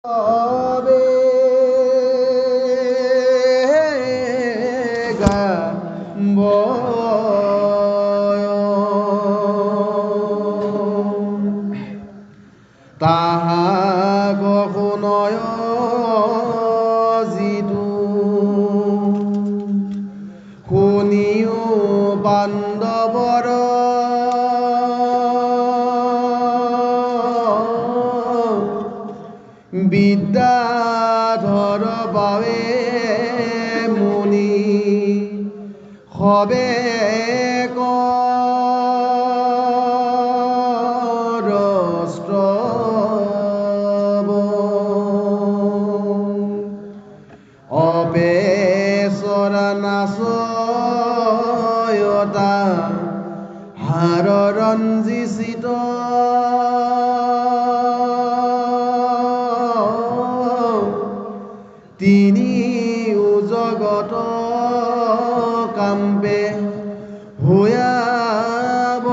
হবে গাব তাহাক শুনয় যিটো শুনিও পাণ্ডৱৰ বিদ্যাধৰ বাবে মুনি সবে কৰস্ত্ৰব অপেচৰা নাচয়তা হাৰ ৰঞ্জিত তিনি জগত কাম্পে হুয়াব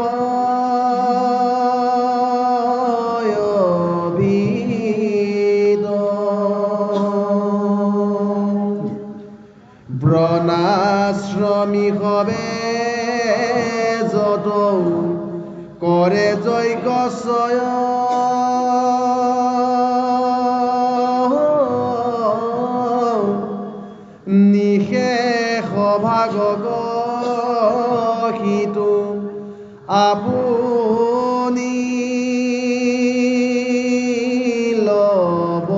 ব্ৰণাশ্ৰমী সবে যত কৰে যজ্ঞ নিশেষ ভাগক সিটো আপুনি লব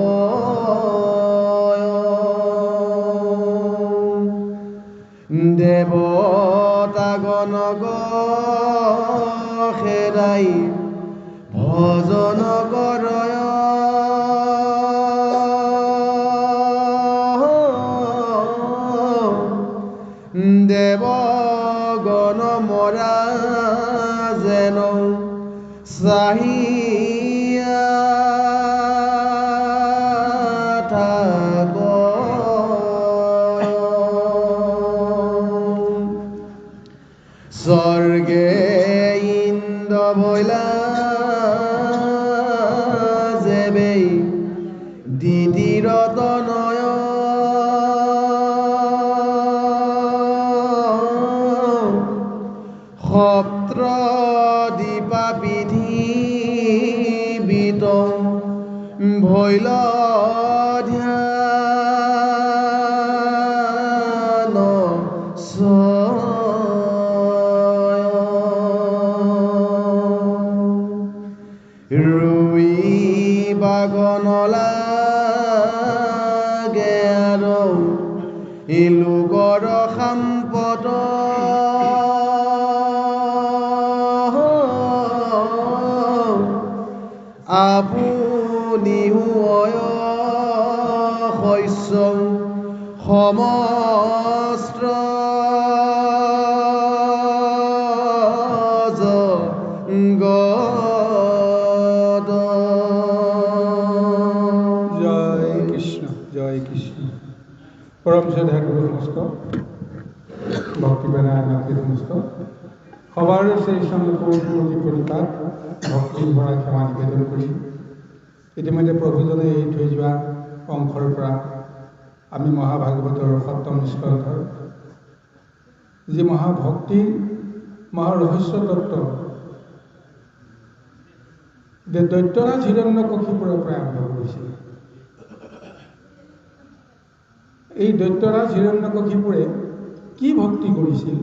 দেৱতাগণক খেদাই ভজন কৰয় দেৱগণ মৰা যেন চাহিয়া থাক স্বৰ্গে ইন্দ্ৰ ভৈলা যেবেই দিদিৰত নয় সপ্ত দীপা পৃথিৱীত ভৈল ধ্যান ৰুই বাগনলা গেৰ লোকৰ সম্পদ আপুনি শস্য সমস্ত জগত জয় কৃষ্ণ জয় কৃষ্ণ পৰম শ্ৰদ্ধা গুৰু সমস্ত ভক্তিবেনায়ক নাথী সমস্ত সবাৰ সেই চন্দ্ৰপুৰী পৰিপাত ভক্তি ভৰা ক্ষমা নিবেদন কৰি ইতিমধ্যে প্ৰভুজনে এৰি থৈ যোৱা অংশৰ পৰা আমি মহাভাগৱতৰ সপ্তম স্কন্ধৰ যি মহাভক্তিৰ মহাৰহস্য তত্ত্ব যে দৈত্যৰাজ হিৰণ্যকশিপুৰৰ পৰা আৰম্ভ কৰিছিল। এই দৈত্যৰাজ হিৰণ্যকশিপুৰে কি ভক্তি কৰিছিল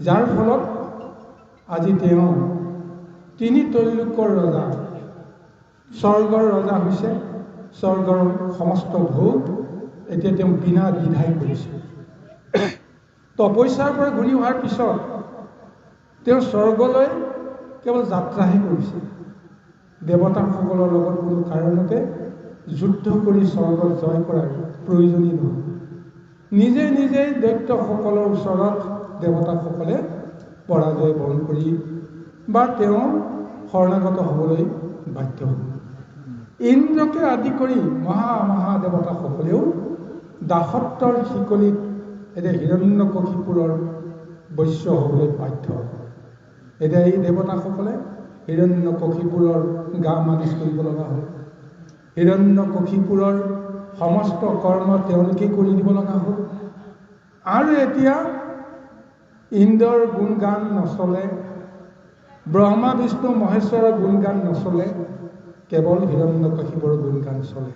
যাৰ ফলত আজি তেওঁ তিনি ত্ৰৈলোক্যৰ ৰজা স্বৰ্গৰ ৰজা হৈছে। স্বৰ্গৰ সমস্ত ভোগ এতিয়া তেওঁ বিনা দ্বিধাই কৰিছে। তপস্যাৰ পৰা ঘূৰি অহাৰ পিছত তেওঁ স্বৰ্গলৈ কেৱল যাত্ৰাহে কৰিছে। দেৱতাসকলৰ লগত কোনো কাৰণতে যুদ্ধ কৰি স্বৰ্গত জয় কৰাৰ প্ৰয়োজনীয় নহয়। নিজে নিজেই দৈত্যসকলৰ ওচৰত দেৱতাসকলে পৰাজয় বৰণ কৰি বা তেওঁ শৰণাগত হ'বলৈ বাধ্য হ'ল। ইন্দ্ৰকে আদি কৰি মহাদেৱতাসকলেও দাসত্বৰ শিকলিত এতিয়া হিৰণ্যকশিপুৰৰ বৈশ্য হ'বলৈ বাধ্য। এতিয়া এই দেৱতাসকলে হিৰণ্যকশিপুৰৰ গা মালিচ কৰিব লগা হ'ল। হিৰণ্যকশিপুৰৰ সমস্ত কৰ্ম তেওঁলোকে কৰি দিব লগা হ'ল। আৰু এতিয়া ইন্দ্ৰৰ গুণগান নচলে, ব্ৰহ্মা বিষ্ণু মহেশ্বৰৰ গুণগান নচলে, কেৱল হিৰণ্যকশিপুৰৰ গুণগান চলে।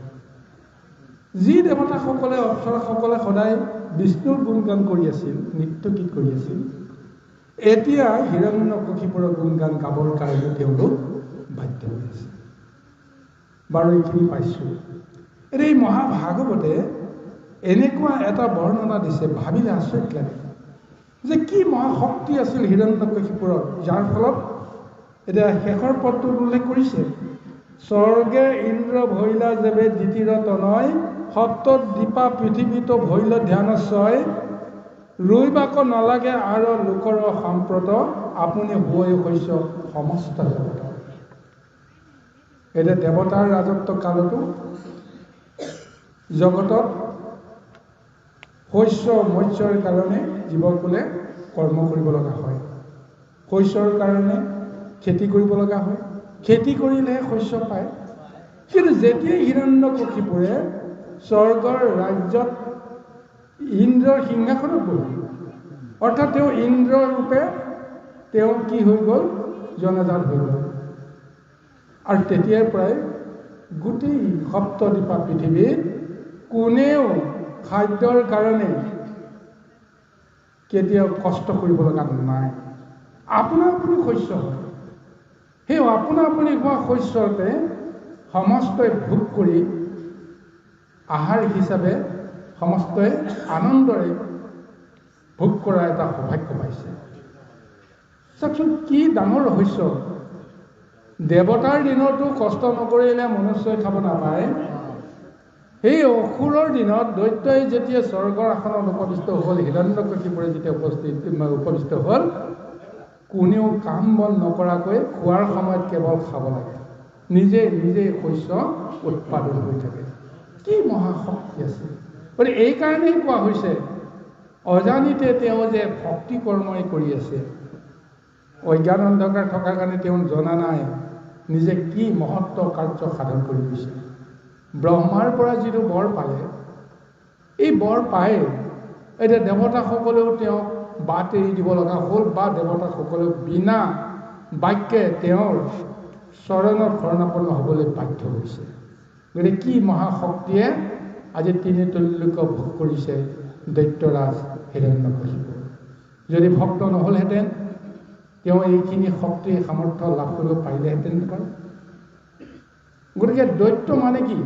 যি দেৱতাসকলে অপ্সৰাসকলে সদায় বিষ্ণুৰ গুণগান কৰি আছিল, নৃত্য গীত কৰি আছিল, এতিয়া হিৰণ্যকশিপুৰৰ গুণগান গাবৰ কাৰণে তেওঁলোক বাধ্য হৈ আছে। বাৰু এইখিনি পাইছোঁ। এতিয়া এই মহাভাগৱতে এনেকুৱা এটা বৰ্ণনা দিছে, ভাবিলে আচৰিত লাগে যে কি মহাশক্তি আছিল হিৰণ্যকশিপুৰৰ, যাৰ ফলত এতিয়া শেষৰ পদটোত উল্লেখ কৰিছে, স্বৰ্গে ইন্দ্ৰ ভৈলা যেবে দ্বিতীয় তনয়, সপ্তত দীপা পৃথিৱীতো ভৈল ধ্যানশ্চয়, ৰৈবাক নালাগে আৰু লোকৰ সম্প্ৰত, আপুনি হৈ শস্য সমস্ত জগত। এতিয়া দেৱতাৰ ৰাজত্ব কালতো জগতত শস্য মৎস্যৰ কাৰণে জীৱকুলে কৰ্ম কৰিব লগা হয়, শস্যৰ কাৰণে খেতি কৰিব লগা হয়, খেতি কৰিলেহে শস্য পায়। কিন্তু যেতিয়াই হিৰণ্যকশিপুৰে স্বৰ্গৰ ৰাজ্যত ইন্দ্ৰৰ সিংহাসনত বহিল, অৰ্থাৎ তেওঁ ইন্দ্ৰ ৰূপে তেওঁ কি হৈ গ'ল, জনাজাত হৈ গ'ল। আৰু তেতিয়াৰ পৰাই গোটেই সপ্তদ্বীপা পৃথিৱীত কোনেও খাদ্যৰ কাৰণে কেতিয়াও কষ্ট কৰিব লগা নাই। আপোনা আপুনি শস্য হয়, সেই আপোনা আপুনি হোৱা শস্যতে সমস্তই ভোগ কৰি আহাৰ হিচাপে সমস্তই আনন্দৰে ভোগ কৰা এটা সৌভাগ্য পাইছে। চাওকচোন কি ডাঙৰ ৰহস্য। দেৱতাৰ দিনতো কষ্ট নকৰিলে মনুষ্যই খাব নাপায়, সেই অসুৰৰ দিনত দৈত্যই যেতিয়া স্বৰ্গৰ আসনত উপবিষ্ট হ'ল, হিৰণ্যকশিপুৰে যেতিয়া উপবিষ্ট হ'ল, কোনেও কাম বন নকৰাকৈ খোৱাৰ সময়ত কেৱল খাব লাগে, নিজে নিজে শস্য উৎপাদন হৈ থাকে। কি মহাশক্তি আছে। গতিকে এইকাৰণেই কোৱা হৈছে, অজানিতে তেওঁ যে ভক্তি কৰ্মই কৰি আছে, অজ্ঞান অন্ধকাৰ থকাৰ কাৰণে তেওঁ জনা নাই নিজে কি মহত্ব কাৰ্য সাধন কৰি গৈছে। ব্ৰহ্মাৰ পৰা যিটো বৰ পালে, এই বৰ পাই এতিয়া দেৱতাসকলেও তেওঁক বাট এৰি দিব লগা হ'ল, বা দেৱতাসকলেও বিনা বাক্যে তেওঁৰ চৰণত শৰণাপন্ন হ'বলৈ বাধ্য হৈছে। গতিকে কি মহাশক্তিয়ে আজি তিনি ত্ৰৈলোক্য ভোগ কৰিছে দৈত্যৰাজ হিৰণ্যকশিপু। যদি ভক্ত নহ'লহেঁতেন তেওঁ এইখিনি শক্তি সামৰ্থ্য লাভ কৰিব পাৰিলেহেঁতেন বাৰু। গতিকে দৈত্য মানে কি?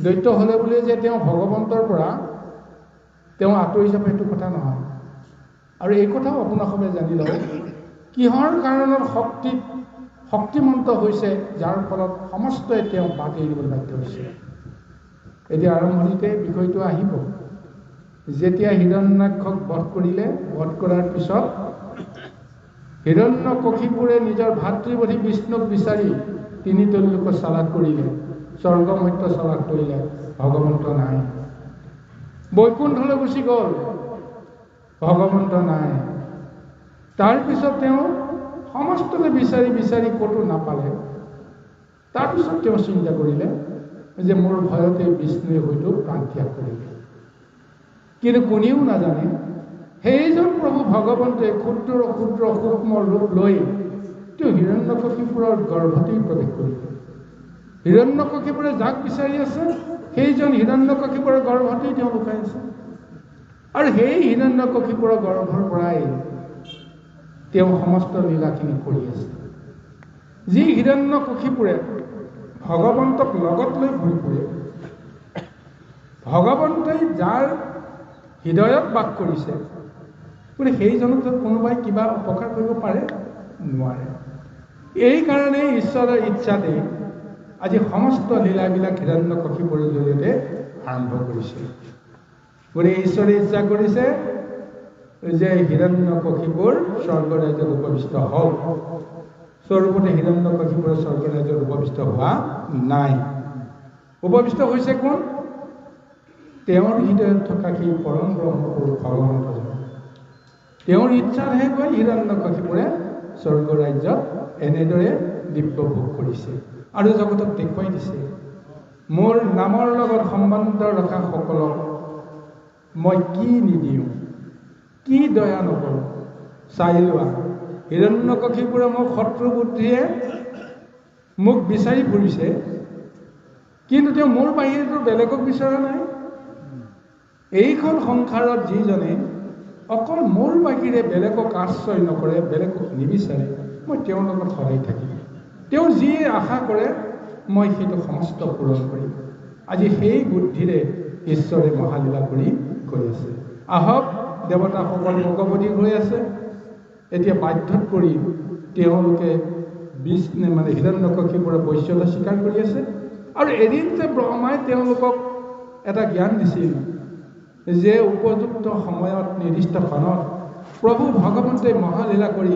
দৈত্য হ'লে বুলি যে তেওঁ ভগৱন্তৰ পৰা তেওঁ আঁতৰি যাব সেইটো কথা নহয়। আৰু এই কথাও আপোনালোকে জানি লওক, কিহৰ কাৰণত শক্তিমন্ত হৈছে, যাৰ ফলত সমস্তই তেওঁ বাট এৰিবলৈ বাধ্য হৈছে। এতিয়া আৰম্ভণিতে বিষয়টো আহিব, যেতিয়া হিৰণ্যাক্ষক বধ কৰিলে, বধ কৰাৰ পিছত হিৰণ্যকশিপুৰে নিজৰ ভাতৃবধি বিষ্ণুক বিচাৰি তিনি ত্ৰৈলোক্য চালাক কৰিলে, স্বৰ্গ মৰ্ত্য চালাক কৰিলে, ভগৱন্ত নাই। বৈকুণ্ঠলৈ গুচি গ'ল, ভগৱন্ত নাই। তাৰপিছত তেওঁ সমস্তকে বিচাৰি বিচাৰি ক'তো নাপালে। তাৰপিছত তেওঁ চিন্তা কৰিলে যে মোৰ ভয়তে বিষ্ণুৱে হয়তো প্ৰাণ ত্যাগ কৰিলে। কিন্তু কোনেও নাজানে সেইজন প্ৰভু ভগৱন্তই ক্ষুদ্ৰ ক্ষুদ্ৰ সূক্ষ্ম ৰূপ লৈ তেওঁ হিৰণ্যকশিপুৰৰ গৰ্ভতেই প্ৰৱেশ কৰিলে। হিৰণ্যকশিপুৰে যাক বিচাৰি আছে সেইজন হিৰণ্যকশিপুৰৰ গৰ্ভতেই তেওঁ লুকাই আছে। আৰু সেই হিৰণ্যকশিপুৰৰ গৰ্ভৰ পৰাই তেওঁ সমস্ত লীলাখিনি কৰি আছে। যি হিৰণ্যকশিপুৰে ভগৱন্তক লগত লৈ ঘূৰি ফুৰে, ভগৱন্তই যাৰ হৃদয়ত বাস কৰিছে, গতিকে সেইজনক কোনোবাই কিবা উপকাৰ কৰিব পাৰে? নোৱাৰে। এইকাৰণেই ঈশ্বৰৰ ইচ্ছাতেই আজি সমস্ত লীলাবিলাক হিৰণ্যকশিপুৰৰ জৰিয়তে আৰম্ভ কৰিছে। গতিকে ঈশ্বৰে ইচ্ছা কৰিছে যে হিৰণ্যকশিপুৰ স্বৰ্গ ৰাজ্যত উপবিষ্ট হওক। স্বৰূপতে হিৰণ্যকশিপুৰৰ স্বৰ্গ ৰাজ্যত উপবিষ্ট হোৱা নাই। উপবিষ্ট হৈছে কোন? তেওঁৰ হৃদয়ত থকা সেই পৰম ব্ৰহ্মপুৰুষ ভগৱন্তজন। তেওঁৰ ইচ্ছাতহে গৈ হিৰণ্যকশিপুৰে স্বৰ্গ ৰাজ্যত এনেদৰে দিব্য ভোগ কৰিছে আৰু জগতক দেখুৱাই দিছে মোৰ নামৰ লগত সম্বন্ধ ৰখা সকলক মই কি নিদিওঁ, কি দয়া নকৰোঁ। চাই লোৱা, হিৰণ্যকশিপুৰে মোক শত্ৰু বুদ্ধিয়ে মোক বিচাৰি ফুৰিছে, কিন্তু তেওঁ মোৰ বাহিৰেতো বেলেগক বিচৰা নাই। এইখন সংসাৰত যিজনে অকল মোৰ বাহিৰে বেলেগক আশ্ৰয় নকৰে, বেলেগক নিবিচাৰে, মই তেওঁৰ লগত সদায় থাকিম। তেওঁ যি আশা কৰে মই সেইটো সমস্ত পূৰণ কৰিম। আজি সেই বুদ্ধিৰে ঈশ্বৰে মহালীলা কৰি গৈ আছে। আহক, দেৱতাসকল মগবধি হৈ আছে। এতিয়া বাধ্যত পৰি তেওঁলোকে হিৰণ্যকশিপুৰে বৈশ্যতা স্বীকাৰ কৰি আছে। আৰু এদিন যে ব্ৰহ্মাই তেওঁলোকক এটা জ্ঞান দিছিল যে উপযুক্ত সময়ত নিৰ্দিষ্ট ক্ষণত প্ৰভু ভগৱন্তে মহালীলা কৰি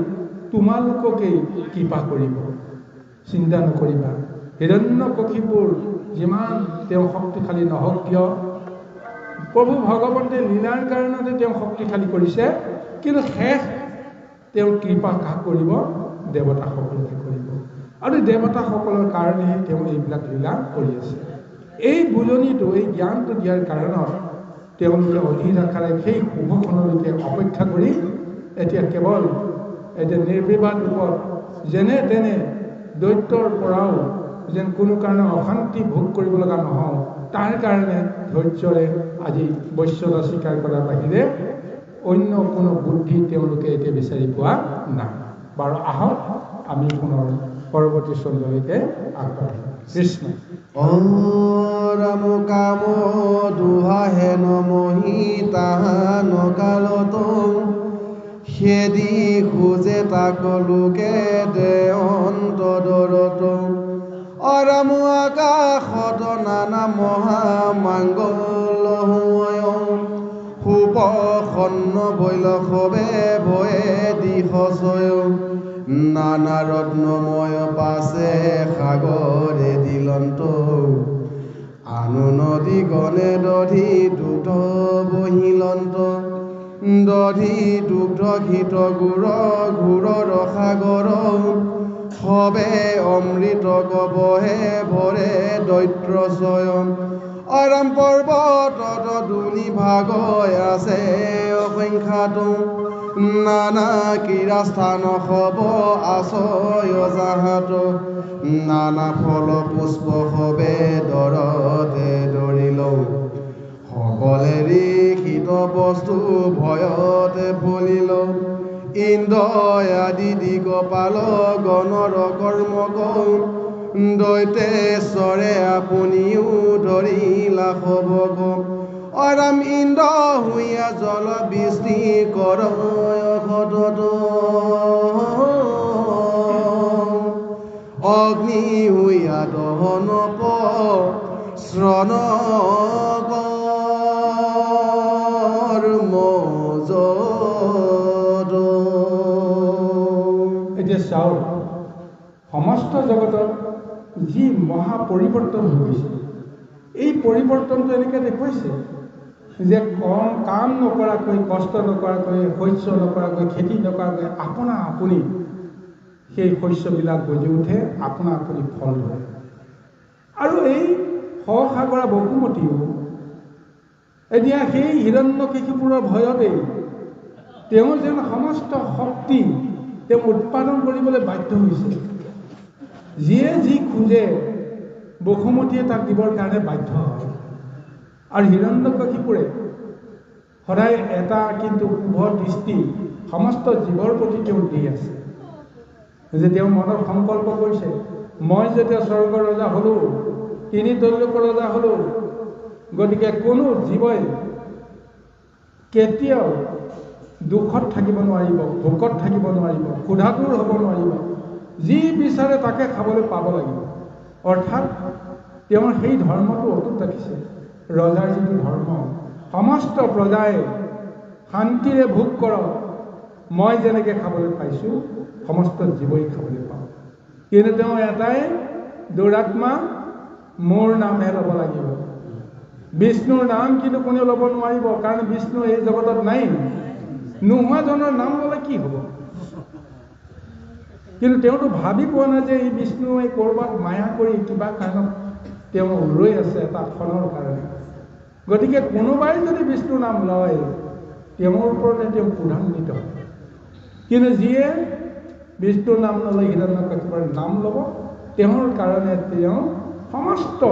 তোমালোককেই কৃপা কৰিব, চিন্তা নকৰিবা। হিৰণ্যকশিপুৰ যিমান তেওঁ শক্তিশালী নহওক কিয়, প্ৰভু ভগৱন্তে লীলাৰ কাৰণতে তেওঁ শক্তিশালী কৰিছে, কিন্তু শেষ তেওঁ কৃপা কাক কৰিব? দেৱতাসকলকে কৰিব। আৰু দেৱতাসকলৰ কাৰণেহে তেওঁ এইবিলাক লীলা কৰি আছে। এই বুজনিটো, এই জ্ঞানটো দিয়াৰ কাৰণত তেওঁলোকে অধীৰ আশাৰে সেই শুভক্ষণলৈকে অপেক্ষা কৰি এতিয়া কেৱল এতিয়া নিৰ্বিবাদ ৰূপত যেনে তেনে দৈত্যৰ পৰাও যেন কোনো কাৰণে অশান্তি ভোগ কৰিব লগা নহওঁ, তাৰ কাৰণে ধৈৰ্যৰে আজি বৈশ্যতা স্বীকাৰ কৰাৰ বাহিৰে অন্য কোনো বুদ্ধি তেওঁলোকে এতিয়া বিচাৰি পোৱা নাই। বাৰু আহক, আমি পুনৰ পৰৱৰ্তী চন্দ্ৰলৈকে আগবাঢ়িম। কৃষ্ণ। ৰাম কাম দুহাহে নমহি তাহা নকালত, সেদি খোজে তাক লোকে দে অন্তদৰত। অৰাম আকাশত নানা মহামাংগল হয়, সুপসন্ন বৈলসৱে ভয়ে দিশচয়। নানা ৰত্নময় পাছে সাগৰে দিলন্ত, আনু নদী গণে দধি দুগ্ধ বহিলন্ত। দধি দুগ্ধ ঘৃত গুৰ ঘোৰৰ সাগৰ, সবে অমৃত গবহে ভৰে দৈত্ৰচয়। অৰাম পৰ্বতত দুনি ভাগ আছে অসংখ্যাত, নানা ক্ৰীড়াস্থান সব আশ্ৰয় জাহাত। নানা ফল পুষ্প সবে দৰতে দৰিল, সকলেৰি শীত বস্তু ভয়তে ফলিল। ইন্দ্ৰ আদি দিগপাল গণৰ কৰ্মক, দৈতেশ্বৰে আপুনিও ধৰিলা সবক। অৰাম ইন্দ্ৰ হুইয়া জল বৃষ্টি কৰ সতত, অগ্নি হুইয়া দহন শ্ৰণ মজত। এতিয়া চাওক, সমস্ত জগতত যি মহা পৰিৱৰ্তন হৈ গৈছে, এই পৰিৱৰ্তনটো এনেকৈ দেখুৱাইছে যে কাম নকৰাকৈ, কষ্ট নকৰাকৈ, শস্য নকৰাকৈ, খেতি নকৰাকৈ আপোনা আপুনি সেই শস্যবিলাক গজি উঠে, আপোনা আপুনি ফল ধৰে। আৰু এই সসাগৰা বসুমতীও এতিয়া সেই হিৰণ্যকশিপুৰৰ ভয়তেই তেওঁ যেন সমস্ত শক্তি তেওঁ উৎপাদন কৰিবলৈ বাধ্য হৈছে। যিয়ে যি খোজে বসুমতীয়ে তাক দিবৰ কাৰণে বাধ্য হয়। আৰু হিৰণ্যকশিপুৰে সদায় এটা কিন্তু শুভ দৃষ্টি সমস্ত জীৱৰ প্ৰতি তেওঁ দি আছে, যে তেওঁ মনত সংকল্প কৰিছে, মই যেতিয়া স্বৰ্গৰ ৰজা হ'লোঁ, তিনি ত্ৰৈলোকৰ ৰজা হ'লোঁ, গতিকে কোনো জীৱই কেতিয়াও দুখত থাকিব নোৱাৰিব, ভোকত থাকিব নোৱাৰিব, ক্ষুধাতুৰ হ'ব নোৱাৰিব, যি বিচাৰে তাকে খাবলৈ পাব লাগিব। অৰ্থাৎ তেওঁৰ সেই ধৰ্মটো অটুট ৰাখিছে। ৰজাৰ যিটো ধৰ্ম, সমস্ত প্ৰজাই শান্তিৰে ভোগ কৰক, মই যেনেকৈ খাবলৈ পাইছোঁ সমস্ত জীৱই খাবলৈ পাওঁ। কিন্তু তেওঁ এটাই দুৰাত্মা, মোৰ নামহে ল'ব লাগিব। বিষ্ণুৰ নাম কিন্তু কোনেও ল'ব নোৱাৰিব, কাৰণ বিষ্ণু এই জগতত নাই। নোহোৱাজনৰ নাম ল'লে কি হ'ব? কিন্তু তেওঁতো ভাবি পোৱা নাই যে এই বিষ্ণুৱে ক'ৰবাত মায়া কৰি কিবা কাৰণত তেওঁ ৰৈ আছে এটা ক্ষণৰ কাৰণে। গতিকে কোনোবাই যদি বিষ্ণু নাম লয় তেওঁৰ ওপৰতে তেওঁ ক্ৰোধান্বিত হয়। কিন্তু যিয়ে বিষ্ণু নাম নলয় হিৰণ্যকশিপুৰ নাম ল'ব তেওঁৰ কাৰণে তেওঁ সমস্ত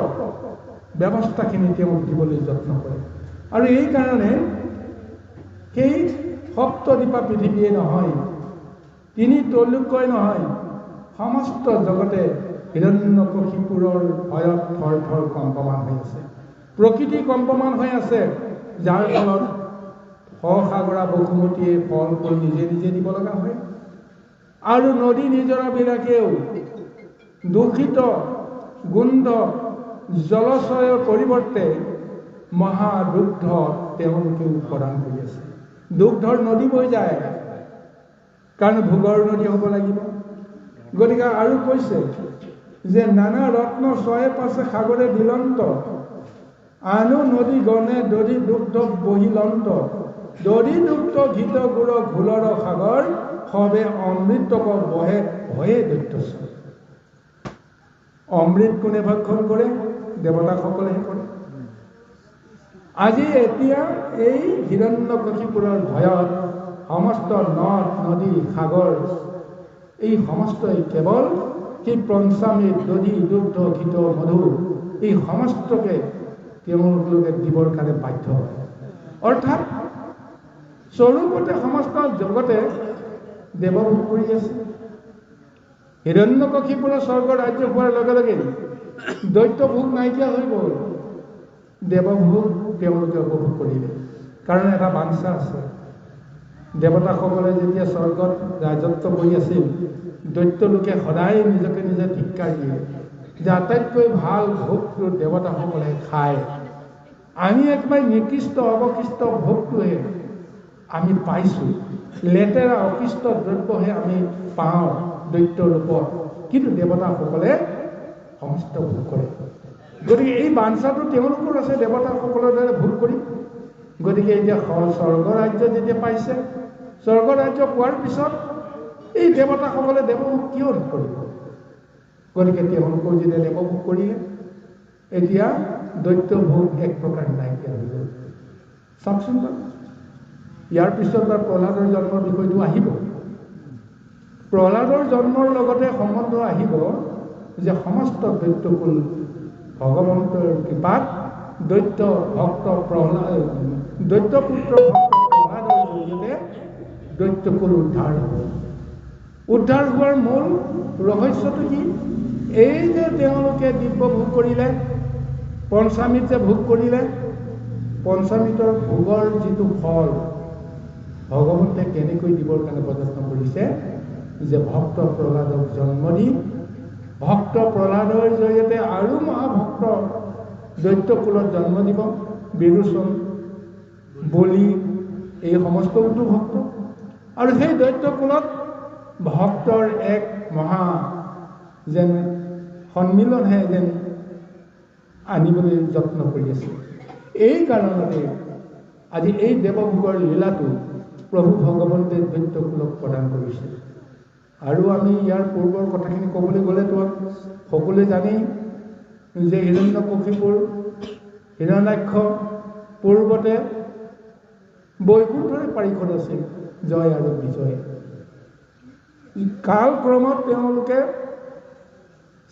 ব্যৱস্থাখিনি তেওঁক দিবলৈ যত্ন কৰে। আৰু এই কাৰণে সেই সপ্তদ্বীপা পৃথিৱীয়ে নহয়, তিনি তৈলোক্যই নহয়, সমস্ত জগতে হিৰণ্যকশিপুৰৰ ভয়ত থৰ থৰ কম্পমান হৈ আছে। প্ৰকৃতি কম্পমান হৈ আছে, যাৰ ফলত সসাগৰা বসুমতীয়ে ফলবোৰ নিজে নিজে দিব লগা হয়। আৰু নদী নিজৰাবিলাকেও দূষিত গোন্ধ জলচয়ৰ পৰিৱৰ্তে মহাদুগ্ধ তেওঁলোকেও প্ৰদান কৰি আছে। দুগ্ধৰ নদী বৈ যায়, কাৰণ ভোগৰ নদী হ'ব লাগিব। গতিকে আৰু কৈছে যে নানা ৰত্ন ছয়ে পাছে সাগৰে দিলন্ত, আনু নদী গণে দধি দুগ্ধ বহিলন্ত, দধি দুগ্ধ ঘিত গুড় ঘোলৰ সাগৰ, সবে অমৃতক বহে ভয়ে দৈত্যস্বৰ। অমৃত কোনে ভক্ষণ কৰে? দেৱতাসকলেহে কৰে। আজি এতিয়া এই হিৰণ্যকশিপুৰৰ ভয়ত সমস্ত নদ নদী সাগৰ এই সমস্তই কেৱল সেই পঞ্চামৃত দধি দুগ্ধ ঘিত মধু এই সমস্তকে তেওঁলোকে দিবৰ কাৰণে বাধ্য হয়। অৰ্থাৎ স্বৰূপতে সমস্ত জগতে দেৱভোগ কৰি আছে। হিৰণ্যকশিপুৰৰ স্বৰ্গ ৰাজ্য হোৱাৰ লগে লগে দৈত্য ভোগ নাইকিয়া হৈ গ'ল, দেৱভোগ তেওঁলোকে উপভোগ কৰিলে। কাৰণ এটা বাঞ্ছা আছে, দেৱতাসকলে যেতিয়া স্বৰ্গত ৰাজত্ব কৰি আছিল দৈত্য লোকে সদায় নিজকে নিজে ধিক্কাৰ দিয়ে যে আটাইতকৈ ভাল ভোগটো দেৱতাসকলে খায়, আমি একেবাৰে নিকৃষ্ট অৱকৃষ্ট ভোগটোহে আমি পাইছোঁ, লেতেৰা অকৃষ্ট দ্ৰব্যহে আমি পাওঁ দৈত্য ৰূপত, কিন্তু দেৱতাসকলে সমস্ত ভোগ কৰে। গতিকে এই বাঞ্ছাটো তেওঁলোকৰ আছে দেৱতাসকলৰ দ্বাৰা ভোগ কৰি। গতিকে এতিয়া স্বৰ্গ ৰাজ্য যেতিয়া পাইছে, স্বৰ্গ ৰাজ্য পোৱাৰ পিছত এই দেৱতাসকলে দেৱভোগ কিয় নকৰিব? গতিকে তেওঁলোকৰ যেতিয়া দেৱভোগ কৰিলে এতিয়া দৈত্য ভোগ এক প্ৰকাৰ নাইকিয়া হৈ গ'ল। চাওকচোন বাৰু, ইয়াৰ পিছত বা প্ৰহ্লাদৰ জন্মৰ বিষয়টো আহিব। প্ৰহ্লাদৰ জন্মৰ লগতে সম্বন্ধ আহিব যে সমস্ত দৈত্যকুল ভগৱন্তৰ কৃপাত দৈত্যপুত্ৰ প্ৰহ্লাদৰ জৰিয়তে দৈত্যকুল উদ্ধাৰ হ'ব। উদ্ধাৰ হোৱাৰ মূল ৰহস্যটো কি? এই যে তেওঁলোকে দিব্য ভোগ কৰিলে, পঞ্চামৃত যে ভোগ কৰিলে, পঞ্চামৃতৰ ভোগৰ যিটো ফল ভগৱন্তে কেনেকৈ দিবৰ কাৰণে প্ৰযত্ন কৰিছে যে ভক্ত প্ৰহ্লাদক জন্ম দি ভক্ত প্ৰহ্লাদৰ জৰিয়তে আৰু মহাভক্ত দৈত্যকুলত জন্ম দিব। বিৰোচন, বলি এই সমস্তটো ভক্ত, আৰু সেই দৈত্যকুলত ভক্তৰ এক মহা যেন সন্মিলনহে যেন আনিবলৈ যত্ন কৰি আছে। এই কাৰণতে আজি এই দেৱভোগৰ লীলাটো প্ৰভু ভগৱন্তে দৈত্যকুলক প্ৰদান কৰিছে। আৰু আমি ইয়াৰ পূৰ্বৰ কথাখিনি ক'বলৈ গ'লেতো সকলোৱে জানেই যে হিৰণ্যকশিপুৰ হিৰণ্যাক্ষ পূৰ্বতে বৈকুণ্ঠৰে পাৰিষদ আছিল, জয় আৰু বিজয়। কালক্ৰমত তেওঁলোকে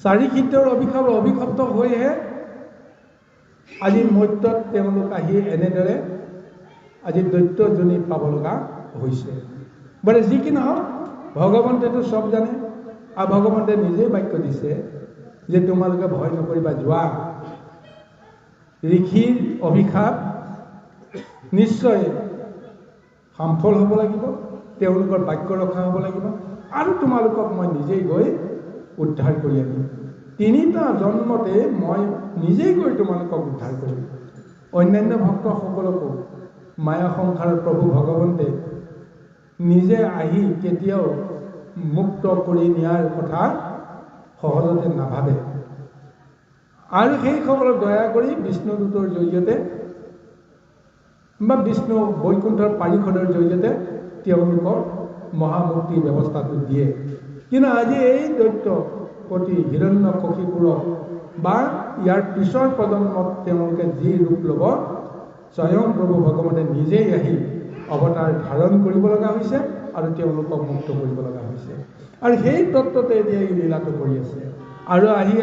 চাৰিসিদ্ধৰ অভিশপ্ত হৈহে আজি মৰ্ত্যত তেওঁলোক আহি এনেদৰে আজি দৈত্যজনী পাব লগা হৈছে। বোলে যি কি নহওক ভগৱন্তেতো চব জানে, আৰু ভগৱন্তে নিজেই বাক্য দিছে যে তোমালোকে ভয় নকৰিবা, যোৱা। ঋষিৰ অভিশাপ নিশ্চয় সফল হ'ব লাগিব, তেওঁলোকৰ বাক্য ৰক্ষা হ'ব লাগিব, আৰু তোমালোকক মই নিজেই গৈ উদ্ধাৰ কৰি আনিম। তিনিটা জন্মতে মই নিজেই গৈ তোমালোকক উদ্ধাৰ কৰিম। অন্যান্য ভক্তসকলকো মায়া সংসাৰৰ প্ৰভু ভগৱন্তে নিজে আহি কেতিয়াও মুক্ত কৰি নিয়াৰ কথা সহজতে নাভাবে, আৰু সেইসকলক দয়া কৰি বিষ্ণুদূতৰ জৰিয়তে বা বিষ্ণু বৈকুণ্ঠৰ পাৰিষদৰ জৰিয়তে তেওঁলোকক মহামুক্তিৰ ব্যৱস্থাটো দিয়ে। কিন্তু আজি এই দৈত্যপতি হিৰণ্যকশিপুৰক বা ইয়াৰ পিছৰ প্ৰজন্মত তেওঁলোকে যি ৰূপ ল'ব স্বয়ং প্ৰভু ভগৱানে নিজেই আহি অৱতাৰ ধাৰণ কৰিব লগা হৈছে আৰু তেওঁলোকক মুক্ত কৰিব লগা হৈছে। আৰু সেই তত্ত্বতে এতিয়া এই লীলাটো কৰি আছে। আৰু আহি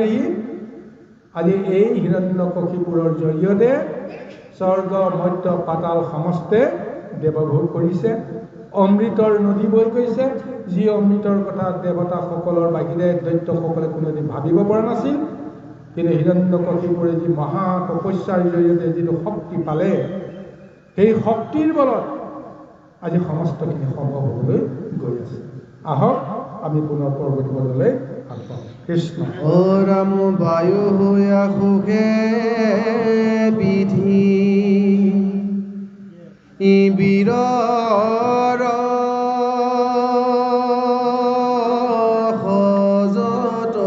আজি এই হিৰণ্যকশিপুৰৰ জৰিয়তে স্বৰ্গ মধ্য পাতাল সমস্তে দেৱভোগ কৰিছে। অমৃতৰ নদী বৈ গৈছে, যি অমৃতৰ কথা দেৱতাসকলৰ বাহিৰে দৈত্যসকলে কোনোদিন ভাবিব পৰা নাছিল। কিন্তু হিৰণ্যকশিপুৰে যি মহা তপস্যাৰ জৰিয়তে যিটো শক্তি পালে, সেই শক্তিৰ বলত আজি সমস্তখিনি সম্ভৱ হ'বলৈ গৈ আছে। আহক আমি পুনৰ পৰৱৰ্তী পদলৈ আগবাঢ়ো। কৃষ্ণ। ও ৰাম বায়ু হোয়া সুখে বিধি বীৰৰ সজত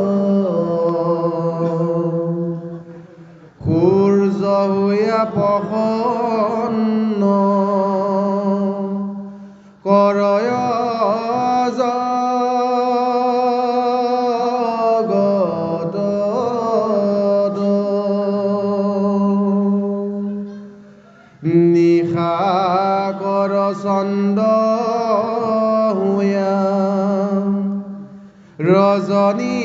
সূৰ্য হোয়া প্ৰসন্ন কৰয় নিশা কৰ চন্দ্ৰ হোয়া ৰজনী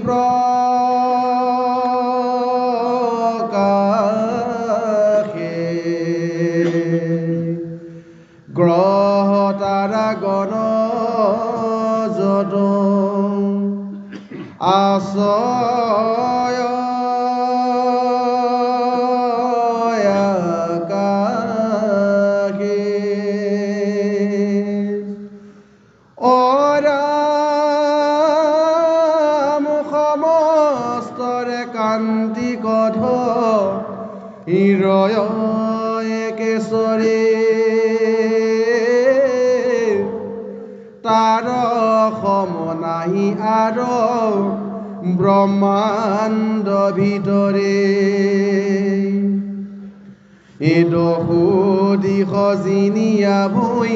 প্ৰকাশে গ্ৰহ তাৰা গণ যত আশ্ৰয় কান্তি কধ হৃদয় কেশৰে তাৰ সম নাহি আৰু ব্ৰহ্মাণ্ড ভিতৰে দহু দিশ জিনিয়া ভৈ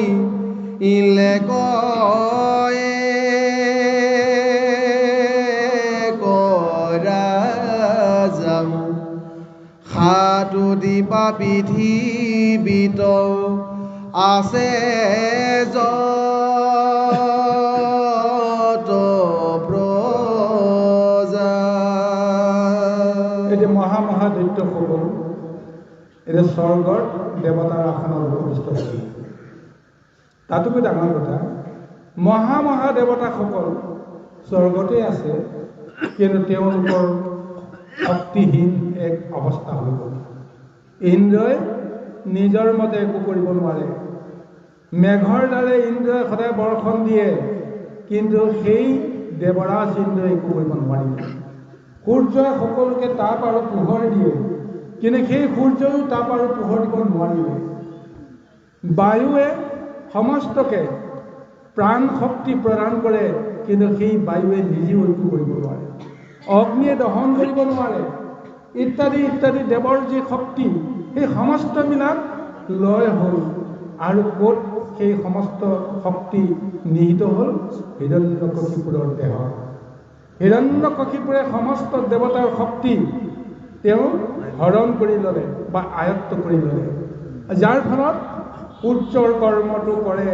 ইলেকয়ে সাতু দীপা পৃথিৱীত আছে যত প্ৰজা। এতিয়া মহাদৈত্যসকল এতিয়া স্বৰ্গৰ দেৱতাৰ আসনত উপবিষ্ট হৈছে। তাতোকৈ ডাঙৰ কথা, মহাদেৱতাসকল স্বৰ্গতে আছে, কিন্তু তেওঁলোকৰ শক্তিহীন এক অৱস্থা হৈ গ'ল। ইন্দ্ৰই নিজৰ মতে একো কৰিব নোৱাৰে। মেঘৰ দ্বাৰা ইন্দ্ৰই সদায় বৰ্ষণ দিয়ে, কিন্তু সেই দেৱৰাজ ইন্দ্ৰই একো কৰিব নোৱাৰিলে। সূৰ্যই সকলোকে তাপ আৰু পোহৰ দিয়ে, কিন্তু সেই সূৰ্যও তাপ আৰু পোহৰ দিব নোৱাৰিলে। বায়ুৱে সমস্তকে প্ৰাণ শক্তি প্ৰদান কৰে, কিন্তু সেই বায়ুৱে নিজেও একো কৰিব নোৱাৰে। অগ্নিয়ে দহন কৰিব নোৱাৰে। ইত্যাদি ইত্যাদি দেৱৰ যি শক্তি, সেই সমস্তবিলাক লয় হ'ল। আৰু ক'ত সেই সমস্ত শক্তি নিহিত হ'ল? হিৰণ্যকশিপুৰৰ দেহত। হিৰণ্যকশিপুৰে সমস্ত দেৱতাৰ শক্তি তেওঁ হৰণ কৰি ল'লে বা আয়ত্ত কৰি ল'লে, যাৰ ফলত সূৰ্যৰ কৰ্মটো কৰে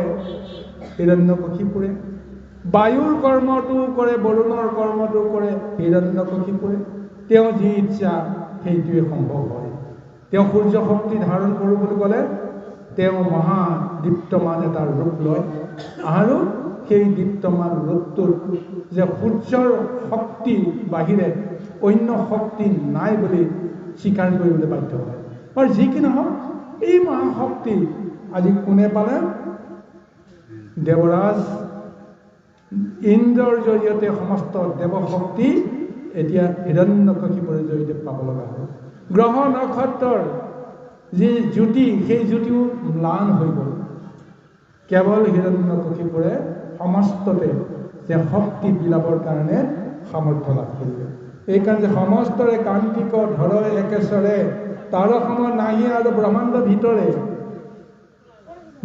হিৰণ্যকশিপুৰে, বায়ুৰ কৰ্মটো কৰে, বৰুণৰ কৰ্মটো কৰে হিৰণ্যকশিপুৰে। তেওঁ যি ইচ্ছা সেইটোৱে সম্ভৱ হয়। তেওঁ সূৰ্য শক্তি ধাৰণ কৰোঁ বুলি ক'লে তেওঁ মহা দীপ্তমান এটা ৰূপ লয়, আৰু সেই দীপ্তমান ৰূপটোত যে সূৰ্যৰ শক্তি বাহিৰে অন্য শক্তি নাই বুলি স্বীকাৰ কৰিবলৈ বাধ্য হয়। আৰু যি কি নহওক, এই মহাশক্তি আজি কোনে পালে? দেৱৰাজ ইন্দ্ৰৰ জৰিয়তে সমস্ত দেৱশক্তি এতিয়া হিৰণ্যকশিপুৰৰ জৰিয়তে পাব লগা হয়। গ্ৰহ নক্ষত্ৰৰ যি জ্যোতি, সেই জ্যোতিও ম্লান হৈ গ'ল। কেৱল হিৰণ্যকশিপুৰে সমস্ততে যে শক্তি বিলাবৰ কাৰণে সামৰ্থ্য লাভ কৰিলে। এইকাৰণে সমস্তৰে কান্তিক ধৰয় একেশ্বৰে, তাৰ সম নাহি আৰু ব্ৰহ্মাণ্ড ভিতৰে।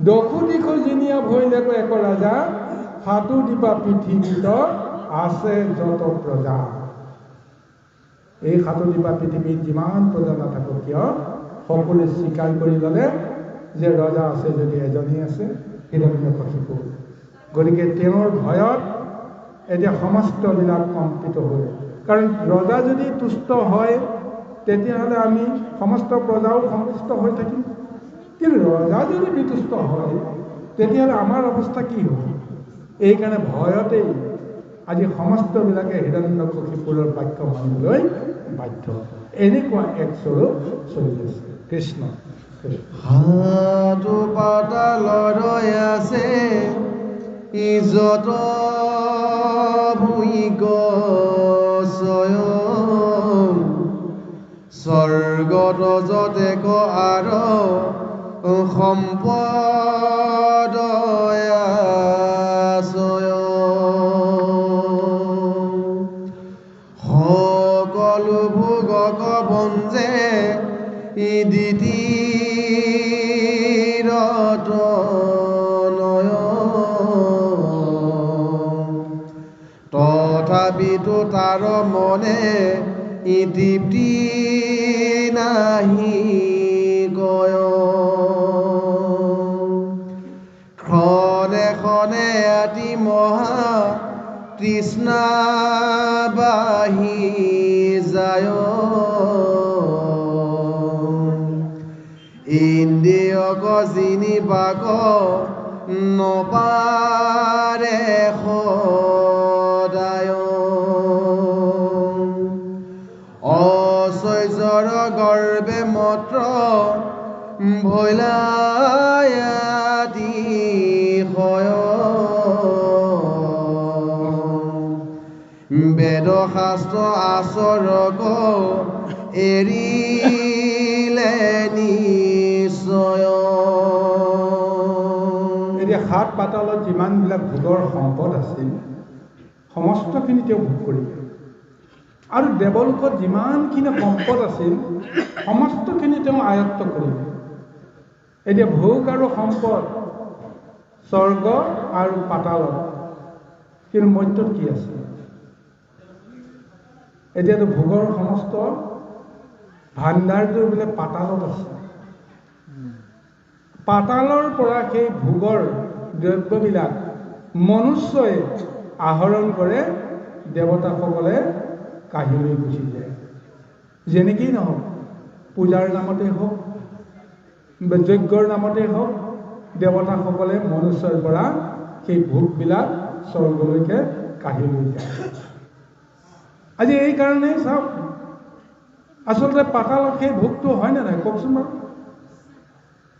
দহু দিশ জিনিয়া ভৈলেক এক ৰাজা, সাতু দীপা পৃথিৱীত আছে যত প্ৰজা। এই সাতদিপা পৃথিৱীত যিমান প্ৰজা নাথাকক কিয় সকলোৱে স্বীকাৰ কৰি ল'লে যে ৰজা আছে যদি এজনেই আছে হিৰণ্যকশিপু। গতিকে তেওঁৰ ভয়ত এতিয়া সমস্তবিলাক কম্পিত হ'ল। কাৰণ ৰজা যদি তুষ্ট হয় তেতিয়াহ'লে আমি সমস্ত প্ৰজাও সন্তুষ্ট হৈ থাকিম, কিন্তু ৰজা যদি বিতুষ্ট হয় তেতিয়াহ'লে আমাৰ অৱস্থা কি হ'ব? এইকাৰণে ভয়তেই আজি সমস্তবিলাকে হিৰণ্যকশিপুৰৰ বাক্য মানিবলৈ বাধ্য। এনেকুৱা এক স্বৰূপ চলি আছে। কৃষ্ণ হাতো পাতাললৈ আছে ইজত ভূঞিক স্বয়ং স্বৰ্গত যতেক আৰ সম্পদ সকলো ভোগক বঞ্জে দিতিৰত তথাপিতো তাৰ মনে তৃপ্তি নাহি গয়। ক্ষণে ক্ষণে অতি মহা তৃষ্ণা বাহি যায়। ইন্দ্ৰিয়ক জিনিবাক নপাৰে সদায়। অচৈযৰ গৰ্বে মত্ৰ ভৈলায়াতি হয়। বেদ শাস্ত্ৰ আচৰক এৰিলে নিশ্চয়। এতিয়া সাত পাতালত যিমানবিলাক ভোগৰ সম্পদ আছিল সমস্তখিনি তেওঁ ভোগ কৰিলে, আৰু দেৱলোকত যিমানখিনি সম্পদ আছিল সমস্তখিনি তেওঁ আয়ত্ত কৰিলে। এতিয়া ভোগ আৰু সম্পদ স্বৰ্গ আৰু পাতালত, কিন্তু মধ্যত কি আছে? এতিয়াতো ভোগৰ সমস্ত ভাণ্ডাৰটো বোলে পাতালত আছে। পাতালৰ পৰা সেই ভোগৰ দ্ৰব্যবিলাক মনুষ্যই আহৰণ কৰে, দেৱতাসকলে কাঢ়ি লৈ গুচি যায়। যেনেকেই নহওক, পূজাৰ নামতেই হওক বা যজ্ঞৰ নামতেই হওক, দেৱতাসকলে মনুষ্যৰ পৰা সেই ভোগবিলাক স্বৰ্গলৈকে কাঢ়ি লৈ যায়। আজি এই কাৰণেই চাওক, আচলতে পাতালত সেই ভোগটো হয় নে নাই কওকচোন বাৰু?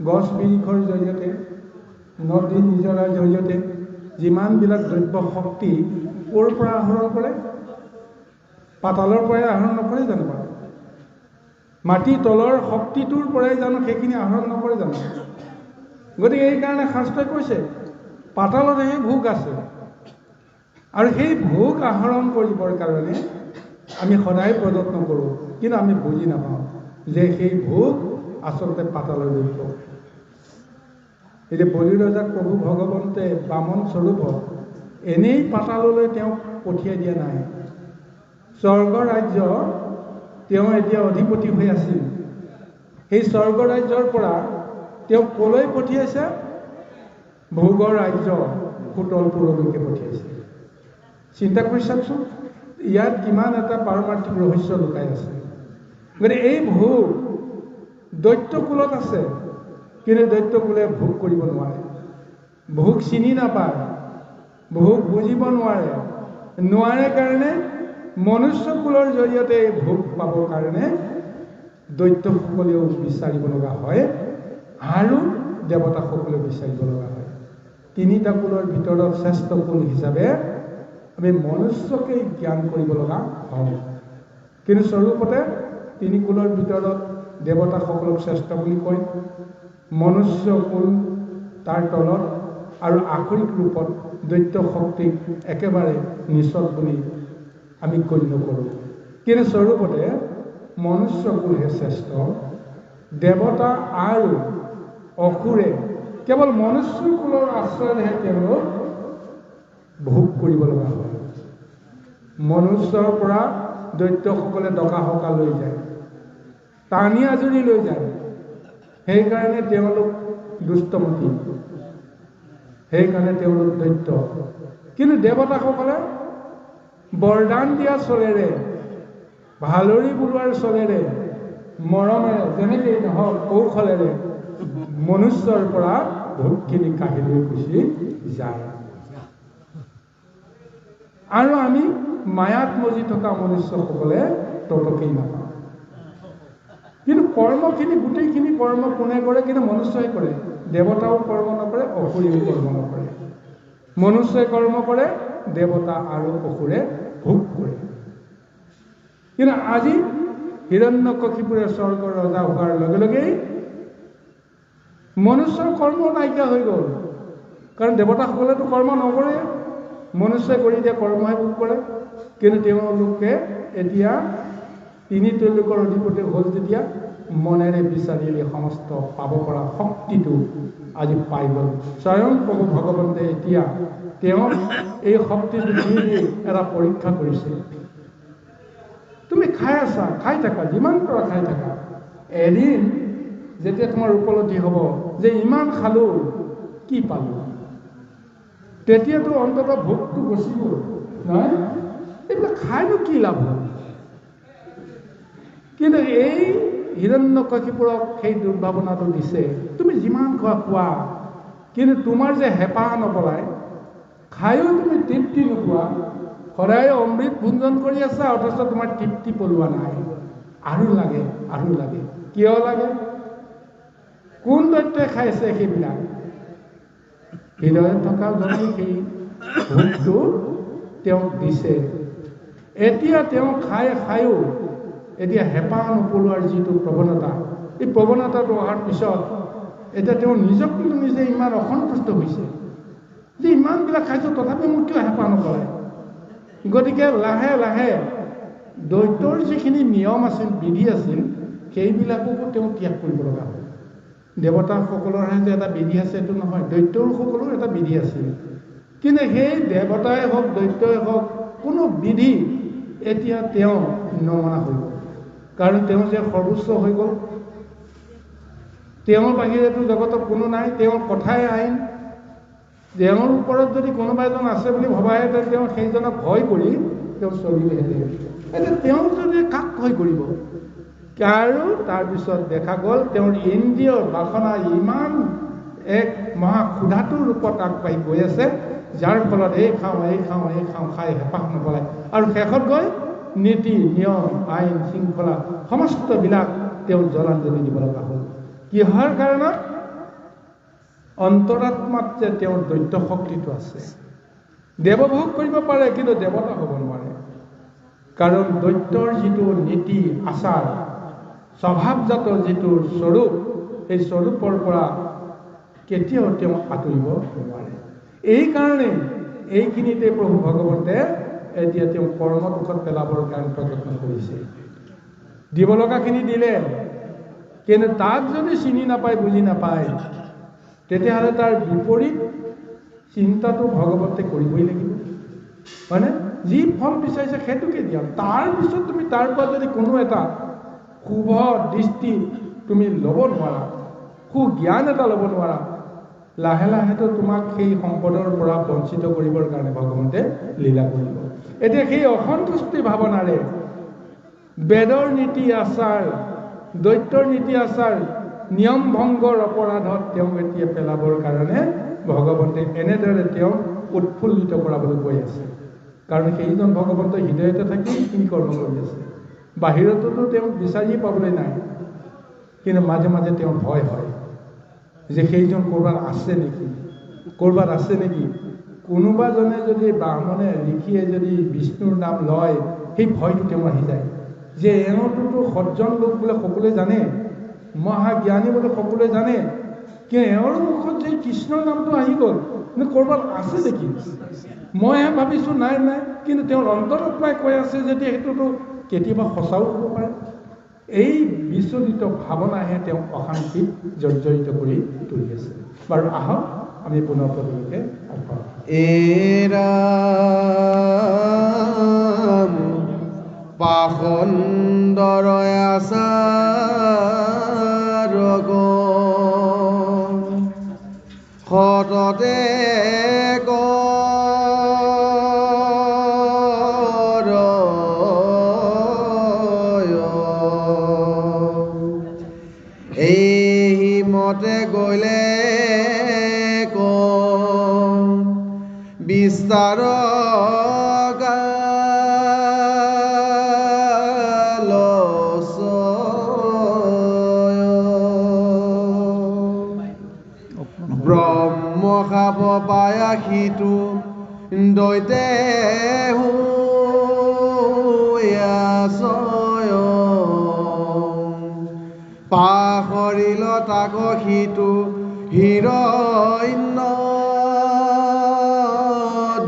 গছ বিৰিখৰ জৰিয়তে, নদী নিজৰাৰ জৰিয়তে যিমানবিলাক দ্ৰব্য শক্তি ক'ৰ পৰা আহৰণ কৰে? পাতালৰ পৰাই আহৰণ নকৰে জানো বাৰু? মাটিৰ তলৰ শক্তিটোৰ পৰাই জানো সেইখিনি আহৰণ নকৰে জানো? গতিকে এইকাৰণে শাস্ত্ৰই কৈছে পাতালত সেই ভোগ আছে, আৰু সেই ভোগ আহৰণ কৰিবৰ কাৰণে আমি সদায় প্ৰযত্ন কৰোঁ, কিন্তু আমি বুজি নাপাওঁ যে সেই ভোগ আচলতে পাতালৰ দ্ৰব্য। এতিয়া বলি ৰজাক প্ৰভু ভগৱন্তে বামন স্বৰূপত এনেই পাতাললৈ তেওঁক পঠিয়াই দিয়া নাই। স্বৰ্গ ৰাজ্য তেওঁ এতিয়া অধিপতি হৈ আছিল। সেই স্বৰ্গ ৰাজ্যৰ পৰা তেওঁক কলৈ পঠিয়াইছে? ভোগৰ ৰাজ্য সুতলপুৰলৈকে পঠিয়াইছে। চিন্তা কৰি চাওকচোন, ইয়াত কিমান এটা পাৰমাৰ্থিক ৰহস্য লুকাই আছে। গতিকে এই ভোগ দৈত্যকুলত আছে, কিন্তু দৈত্যকুলে ভোগ কৰিব নোৱাৰে, ভোগ চিনি নাপায়, ভোগ বুজিব নোৱাৰে কাৰণে মনুষ্যকুলৰ জৰিয়তে এই ভোগ পাবৰ কাৰণে দৈত্যসকলেও বিচাৰিব লগা হয় আৰু দেৱতাসকলেও বিচাৰিব লগা হয়। তিনিটা কুলৰ ভিতৰত শ্ৰেষ্ঠ কুল হিচাপে আমি মনুষ্যকেই জ্ঞান কৰিব লগা হওঁ, কিন্তু স্বৰূপতে তিনি কুলৰ ভিতৰত দেৱতাসকলক শ্ৰেষ্ঠ বুলি কয়, মনুষ্য কুল তাৰ তলত, আৰু আখৰিক ৰূপত দৈত্য শক্তিক একেবাৰে নিচল বুলি আমি গণ্য কৰোঁ। কিন্তু স্বৰূপতে মনুষ্য কুলহে শ্ৰেষ্ঠ। দেৱতা আৰু অসুৰে কেৱল মনুষ্য কুলৰ আশ্ৰয়হে তেওঁলোক ভোগ কৰিব লগা হয়। মনুষ্যৰ পৰা দৈত্যসকলে ডকা হকা লৈ যায়, টানি আজুৰি লৈ যায়। সেইকাৰণে তেওঁলোক দুষ্টমতী, সেইকাৰণে তেওঁলোক দৈত্য। কিন্তু দেৱতাসকলে বৰদান দিয়া চলেৰে, ভালৰি বোলোৱাৰ চলেৰে, মৰমেৰে, যেনেকেই নহওক কৌশলেৰে মনুষ্যৰ পৰা বহুতখিনি কাহিনী গুচি যায়। আৰু আমি মায়াত মজি থকা মনুষ্যসকলে ততকেই নাপাওঁ। কিন্তু কৰ্মখিনি, গোটেইখিনি কৰ্ম কোনে কৰে? কিন্তু মনুষ্যই কৰে। দেৱতাও কৰ্ম নকৰে, অসুৰেও কৰ্ম নকৰে। মনুষ্যই কৰ্ম কৰে, দেৱতা আৰু অসুৰে ভোগ কৰে। কিন্তু আজি হিৰণ্যকশিপুৰে স্বৰ্গৰ ৰজা হোৱাৰ লগে লগেই মনুষ্যৰ কৰ্ম নাইকিয়া হৈ গ'ল। কাৰণ দেৱতাসকলেতো কৰ্ম নকৰে, মনুষ্যই কৰি দিয়া কৰ্মহে ভোগ কৰে। কিন্তু তেওঁলোকে এতিয়া তিনি তেওঁলোকৰ অধিপতি হ'ল যেতিয়া মনেৰে বিচাৰিলে সমস্ত পাব পৰা শক্তিটো আজি পাই গ'ল। স্বয়ং প্ৰভু ভগৱন্তে এতিয়া তেওঁ এই শক্তিটো দি এটা পৰীক্ষা কৰিছে। তুমি খাই আছা, খাই থাকা, যিমান পৰা খাই থাকা। এদিন যেতিয়া তোমাৰ উপলব্ধি হ'ব যে ইমান খালো, কি পালো, তেতিয়াতো অন্ততঃ ভোকটো গুচি গ'ল, নহয়? এইবিলাক খাইনো কি লাভ হ'ল? কিন্তু এই হিৰণ্যকশিপুৰক সেই দুৰ্ভাৱনাটো দিছে, তুমি যিমান খোৱা খোৱা, কিন্তু তোমাৰ যে হেঁপাহ নপলায়, খায়ো তুমি তৃপ্তি নোপোৱা, সদায় অমৃত ভোজন কৰি আছা, অথচ তোমাৰ তৃপ্তি পলোৱা নাই। আৰু লাগে, আৰু লাগে। কিয় লাগে? কোন দৈত্যই খাইছে সেইবিলাক? হৃদয়ত থকা জনেই সেই ভোগটো তেওঁক দিছে। এতিয়া তেওঁ খায়ো এতিয়া হেঁপাহ নপলোৱাৰ যিটো প্ৰৱণতা, এই প্ৰৱণতাটো অহাৰ পিছত এতিয়া তেওঁ নিজক কিন্তু নিজে ইমান অসন্তুষ্ট হৈছে যে ইমানবিলাক খাইছোঁ, তথাপি মোৰ কিয় হেঁপাহ নপলায়? গতিকে লাহে লাহে দৈত্যৰ যিখিনি নিয়ম আছিল, বিধি আছিল, সেইবিলাককো তেওঁ ত্যাগ কৰিব লগা হ'ল। দেৱতাসকলৰহে যে এটা বিধি আছে এইটো নহয়, দৈত্যসকলৰ এটা বিধি আছিল। কিন্তু সেই দেৱতাই হওক, দৈত্যই হওক, কোনো বিধি এতিয়া তেওঁ নমনা হৈ গ'ল। কাৰণ তেওঁ যে সৰ্বোচ্চ হৈ গ'ল, তেওঁৰ বাহিৰেতো জগতত কোনো নাই, তেওঁৰ কথাই আইন। তেওঁৰ ওপৰত যদি কোনোবা এজন আছে বুলি ভবাহেঁতেন, তেওঁ সেইজনক ভয় কৰি তেওঁ চলিলেহেঁতেন। এতিয়া তেওঁ যদি কাক ভয় কৰিব? আৰু তাৰপিছত দেখা গ'ল তেওঁৰ ইন্দ্ৰিয়ৰ বাসনা ইমান এক মহা ক্ষুধাতুৰ ৰূপত আগবাঢ়ি গৈ আছে, যাৰ ফলত এই খাওঁ খাই হেঁপাহ নপলায়। আৰু শেষত গৈ নীতি, নিয়ম, আইন, শৃংখলা সমস্তবিলাক তেওঁ জলাঞ্জলি দিব লগা হ'ল। কিহৰ কাৰণত? অন্তৰাত্মাত যে তেওঁৰ দৈত্য শক্তিটো আছে। দেৱভোগ কৰিব পাৰে, কিন্তু দেৱতা হ'ব নোৱাৰে। কাৰণ দৈত্যৰ যিটো নীতি আচাৰ, স্বভাৱজাত যিটো স্বৰূপ, সেই স্বৰূপৰ পৰা কেতিয়াও তেওঁ আঁতৰিব নোৱাৰে। এইকাৰণে এইখিনিতে প্ৰভু ভগৱন্তে এতিয়া তেওঁ কৰ্মদোষত পেলাবৰ কাৰণে প্ৰযত্ন কৰিছে। দিব লগাখিনি দিলে, কিন্তু তাক যদি চিনি নাপায়, বুজি নাপায়, তেতিয়াহ'লে তাৰ বিপৰীত চিন্তাটো ভগৱন্তে কৰিবই লাগিব, হয়নে? যি ফল বিচাৰিছে সেইটোকে দিয়া। তাৰপিছত তুমি তাৰ পৰা যদি কোনো এটা শুভ দৃষ্টি তুমি ল'ব নোৱাৰা, সুজ্ঞান এটা ল'ব নোৱাৰা, লাহে লাহেতো তোমাক সেই সম্পদৰ পৰা বঞ্চিত কৰিবৰ কাৰণে ভগৱন্তে লীলা কৰিব। এতিয়া সেই অসন্তুষ্টি ভাৱনাৰে বেদৰ নীতি আচাৰ, দৈত্যৰ নীতি আচাৰ, নিয়ম ভংগৰ অপৰাধত তেওঁক এতিয়া পেলাবৰ কাৰণে ভগৱন্তে এনেদৰে তেওঁক উৎফুল্লিত কৰাবলৈ গৈ আছে। কাৰণ সেইজন ভগৱন্ত হৃদয়তে থাকি এইখিনি কৰ্ম কৰি আছে। বাহিৰততো তেওঁক বিচাৰি পাবলৈ নাই। কিন্তু মাজে মাজে তেওঁৰ ভয় হয় যে সেইজন ক'ৰবাত আছে নেকি, ক'ৰবাত আছে নেকি। কোনোবাজনে যদি ব্ৰাহ্মণে লিখিয়ে যদি বিষ্ণুৰ নাম লয়, সেই ভয়টো তেওঁ আহি যায় যে এওঁটোতো সজ্জন লোক বোলে সকলোৱে জানে, মহাজ্ঞানী বোলে সকলোৱে জানে, কিন্তু এওঁৰ মুখত যে কৃষ্ণৰ নামটো আহি গ'ল, কিন্তু ক'ৰবাত আছে নেকি? মইহে ভাবিছোঁ নাই, কিন্তু তেওঁৰ অন্তৰাত্মাই কৈ আছে যেতিয়া সেইটোতো কেতিয়াবা সঁচাও হ'ব পাৰে। এই বিচলিত ভাৱনাহে তেওঁক অশান্তিত জৰ্জৰিত কৰি তুলি আছে। বাৰু আহক আমি পুনৰ পদলৈকে আগবাঢ়ো। এৰাম পাখণ্ডৰয় আচাৰ সততে এই মতে গ'লে বিস্তাৰ ব্ৰহ্ম খাব পায়া সিটো দৈতে পাহৰিল তাক সিটো হিৰণ্য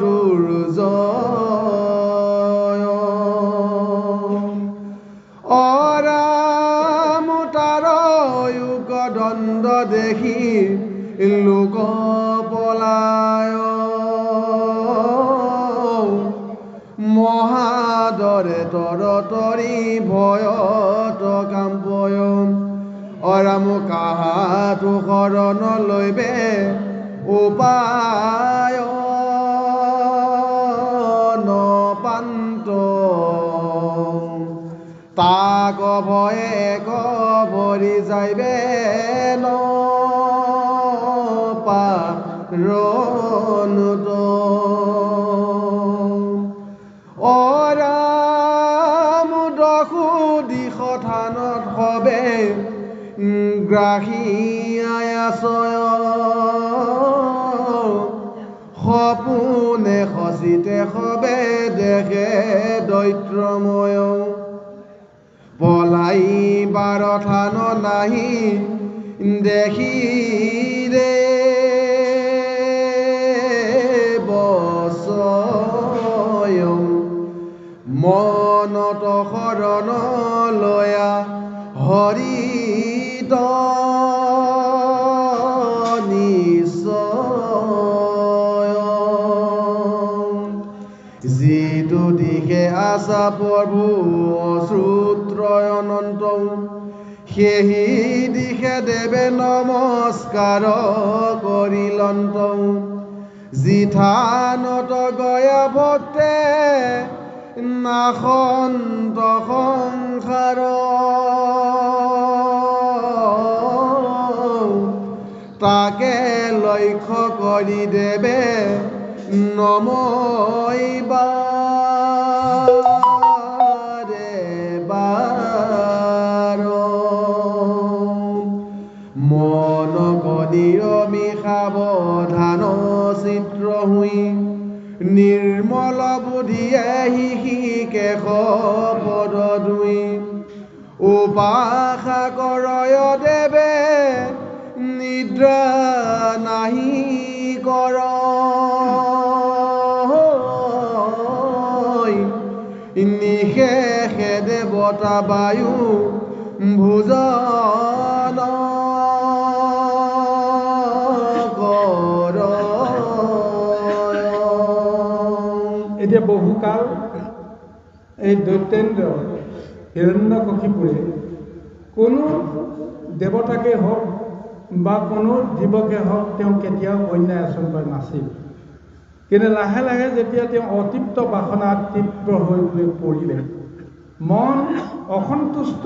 দুৰ্জয় অৰাম তাৰ যুগ দণ্ড দেখি লোক পলায় মহাদৰে তৰতৰি ভয়ত কাম্পয় অৰাম কাহাতো শৰণ লৈবে উপায় নপান্ত তাক ভয়ে কবৰি যাইবে নপাৰণত অৰাম দশু দিশ থানত হবে গ্ৰাহী আয়াচয় সপোনে সচিতে হবে দেখে দৈত্ৰময় পলাই বাৰ থান নাহি দেখি ৰে বচয় মনত শৰণ লয়া হৰিত নিশ্চয় যিটো দিশে আছা প্ৰভু অশ্ৰুত্ৰয় অনন্ত সেই দিশে দেৱে নমস্কাৰ কৰিলন্ত জিথানত গয়া ভক্তে নাসন্ত সংসাৰ তাকে লক্ষ্য কৰি দেৱে নমইবাৰে বাৰ মন গণিৰমি সাৱধান চিত্ৰ হুই নিৰ্মল বুদ্ধিয়ে শিকেশ পদ ধুই উপাসা কৰয় দেৱে নিদ্ৰা নাহি কৰ নিশেষে দেৱতা বায়ু ভোজন কৰ এতিয়া বহুকাল এই দৈত্যেন্দ্ৰ হিৰণ্যকশিপুৰে কোনো দেৱতাকে হওক বা কোনো জীৱকে হওক তেওঁ কেতিয়াও অন্যায় আচৰণ কৰা নাছিল কিন্তু লাহে লাহে যেতিয়া তেওঁ অতৃপ্ত বাসনাত তৃপ্ত হৈ পৰিলে মন অসন্তুষ্ট